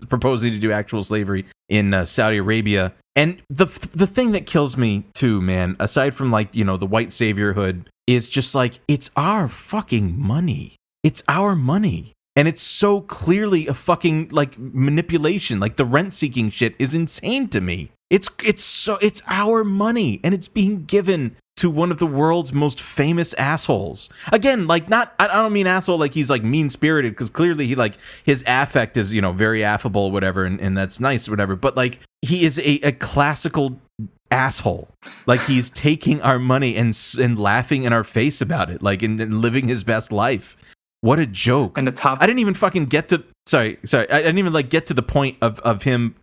proposing to do actual slavery in Saudi Arabia. And the thing that kills me too, man, aside from like, you know, the white saviorhood, is just like, it's our fucking money. It's our money. And it's so clearly a fucking like manipulation. Like, the rent seeking shit is insane to me. It's our money, and it's being given to one of the world's most famous assholes. Again, like, I don't mean asshole like he's like mean spirited, because clearly he like, his affect is, you know, very affable, whatever, and that's nice, whatever. But like, he is a classical asshole. Like, he's taking our money and laughing in our face about it, like, and living his best life. What a joke. And the top, I didn't even fucking get to. Sorry. I didn't even like get to the point of him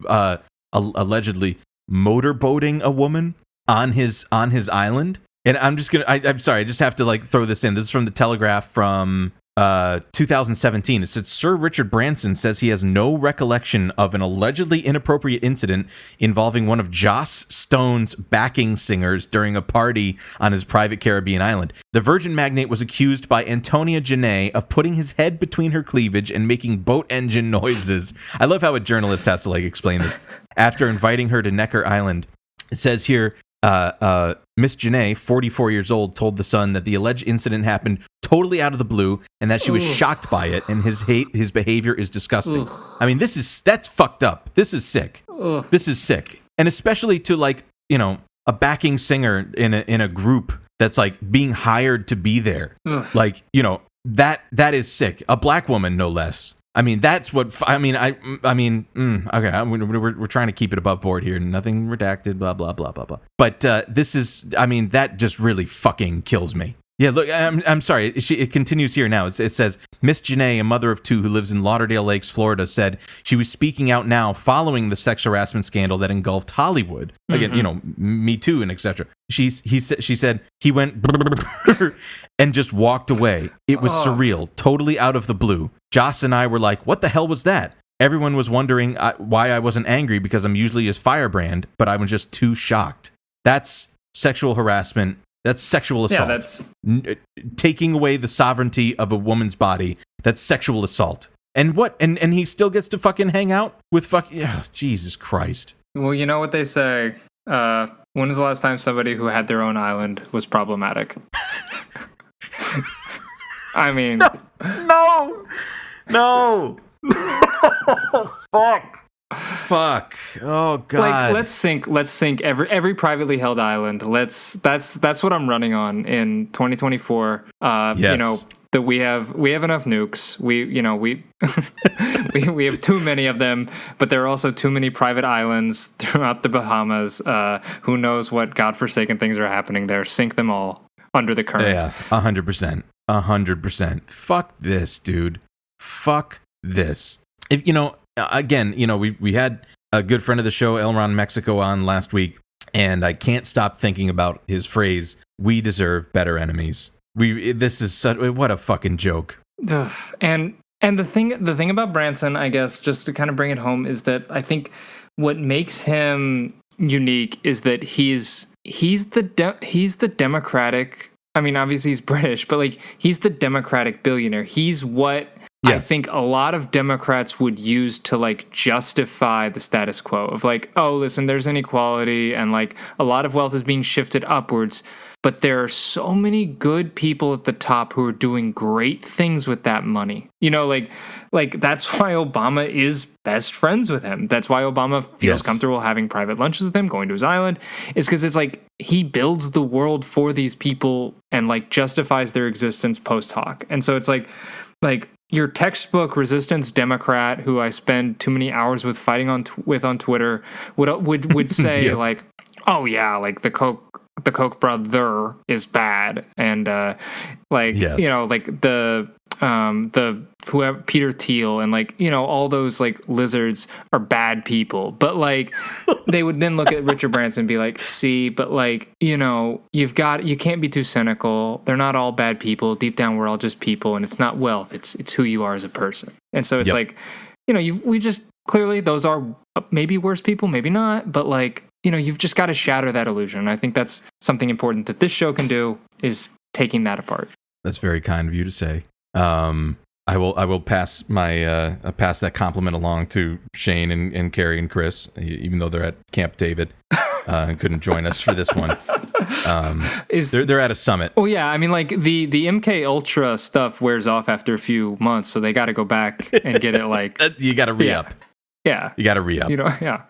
allegedly motorboating a woman on his island. And I'm just gonna. I'm sorry. I just have to like throw this in. This is from the Telegraph from 2017. It said, Sir Richard Branson says he has no recollection of an allegedly inappropriate incident involving one of Joss Stone's backing singers during a party on his private Caribbean island. The Virgin magnate was accused by Antonia Janae of putting his head between her cleavage and making boat engine noises. I love how a journalist has to like explain this. After inviting her to Necker Island, it says here, Miss Janae, 44 years old, told The Sun that the alleged incident happened totally out of the blue, and that she was shocked by it, and his behavior is disgusting. I mean, that's fucked up. This is sick. This is sick. And especially to like, you know, a backing singer in a group that's like being hired to be there. Like, you know, that is sick. A black woman, no less. I mean, that's what okay. We're trying to keep it above board here. Nothing redacted. Blah blah blah blah blah. But this is. I mean, that just really fucking kills me. Yeah, look, I'm sorry. It continues here now. It says, Miss Janae, a mother of two who lives in Lauderdale Lakes, Florida, said she was speaking out now following the sex harassment scandal that engulfed Hollywood. Again, you know, Me Too and etc. She said he went and just walked away. It was surreal, totally out of the blue. Joss and I were like, what the hell was that? Everyone was wondering why I wasn't angry, because I'm usually his firebrand, but I was just too shocked. That's sexual harassment That's sexual assault. Yeah, that's taking away the sovereignty of a woman's body. That's sexual assault. And what? And he still gets to fucking hang out with fucking... Oh, Jesus Christ. well, you know what they say. When was the last time somebody who had their own island was problematic? I mean, No. Fuck. Oh God. like let's sink every privately held island. That's what I'm running on in 2024. Yes. You know, that we have enough nukes. We we have too many of them, but there are also too many private islands throughout the Bahamas. Who knows what godforsaken things are happening there? Sink them all under the current. Yeah, 100%. 100%. Fuck this, dude. Fuck this. If again, we had a good friend of the show, Elron Mexico, on last week, and I can't stop thinking about his phrase, "We deserve better enemies." This is what a fucking joke. Ugh. And the thing about Branson, I guess, just to kind of bring it home, is that I think what makes him unique is that he's the democratic. I mean, obviously he's British, but like he's the democratic billionaire. He's what I think a lot of Democrats would use to like justify the status quo of like, oh, listen, there's inequality and like a lot of wealth is being shifted upwards. But there are so many good people at the top who are doing great things with that money. Like that's why Obama is best friends with him. That's why Obama feels comfortable having private lunches with him, going to his island. Is because it's like he builds the world for these people and like justifies their existence post hoc. And so it's like your textbook resistance Democrat who I spend too many hours with fighting on Twitter would say like, oh yeah, like the Koch brother is bad, and like the whoever Peter Thiel and like all those like lizards are bad people, but like they would then look at Richard Branson and be like, see, but like you can't be too cynical. They're not all bad people. Deep down, we're all just people, and it's not wealth. It's who you are as a person. And so it's like we just clearly those are maybe worse people, maybe not, but like. You've just got to shatter that illusion. And I think that's something important that this show can do is taking that apart. That's very kind of you to say. I will pass pass that compliment along to Shane and Carrie and Chris, even though they're at Camp David and couldn't join us for this one. They're at a summit. Oh yeah, I mean like the MK Ultra stuff wears off after a few months, so they got to go back and get it like you got to re-up. Yeah. You got to re-up. Yeah.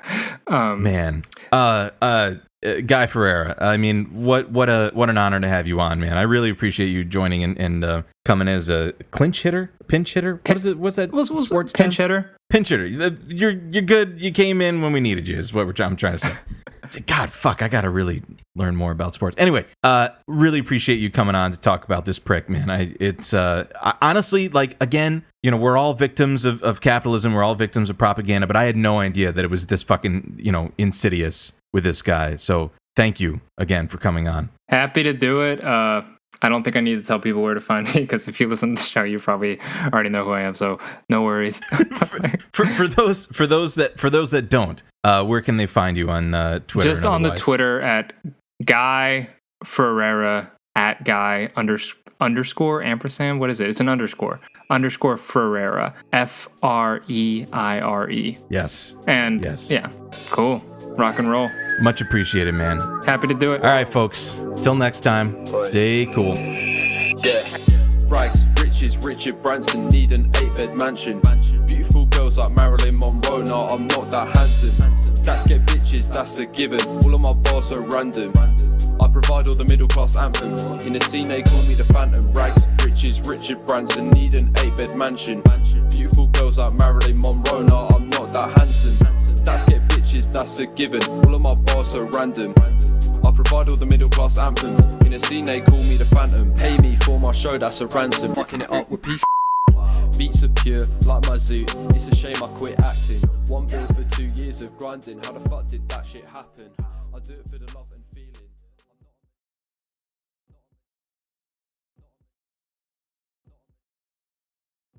Man. Guy Freire. I mean, what an honor to have you on, man. I really appreciate you joining and coming as a pinch hitter. What is it? What's that? Sports pinch hitter. Pinch hitter. You're good. You came in when we needed you. Is what I'm trying to say. God, fuck. I gotta really learn more about sports. Anyway, really appreciate you coming on to talk about this prick, man. Honestly, like again, we're all victims of capitalism. We're all victims of propaganda. But I had no idea that it was this fucking insidious with this guy. So thank you again for coming on. Happy to do it. I don't think I need to tell people where to find me because if you listen to the show, you probably already know who I am. So no worries. for those that don't, where can they find you on Twitter? Just on the Twitter at Guy Freire at Guy underscore ampersand. What is it? It's an underscore Freire Freire. Yes. And yeah, cool. Rock and roll. Much appreciated, man. Happy to do it. All right, folks. Till next time, stay cool. Yeah. Rags, riches, Richard Branson need an 8-bed mansion. Beautiful girls like Marilyn Monroe, no, I'm not that handsome. Stats get bitches, that's a given. All of my bars are random. I provide all the middle class anthems. In the scene they call me the Phantom. Rags, riches, Richard Branson need an 8-bed mansion. Beautiful girls like Marilyn Monroe, no, I'm not that handsome. Stats get bitches, that's a given. All of my bars are random. I provide all the middle class anthems. In a scene they call me the Phantom. Pay me for my show, that's a ransom. Fucking it up with peace. Beats are pure, like my zoo. It's a shame I quit acting. 1 bill for 2 years of grinding. How the fuck did that shit happen? I do it for the love and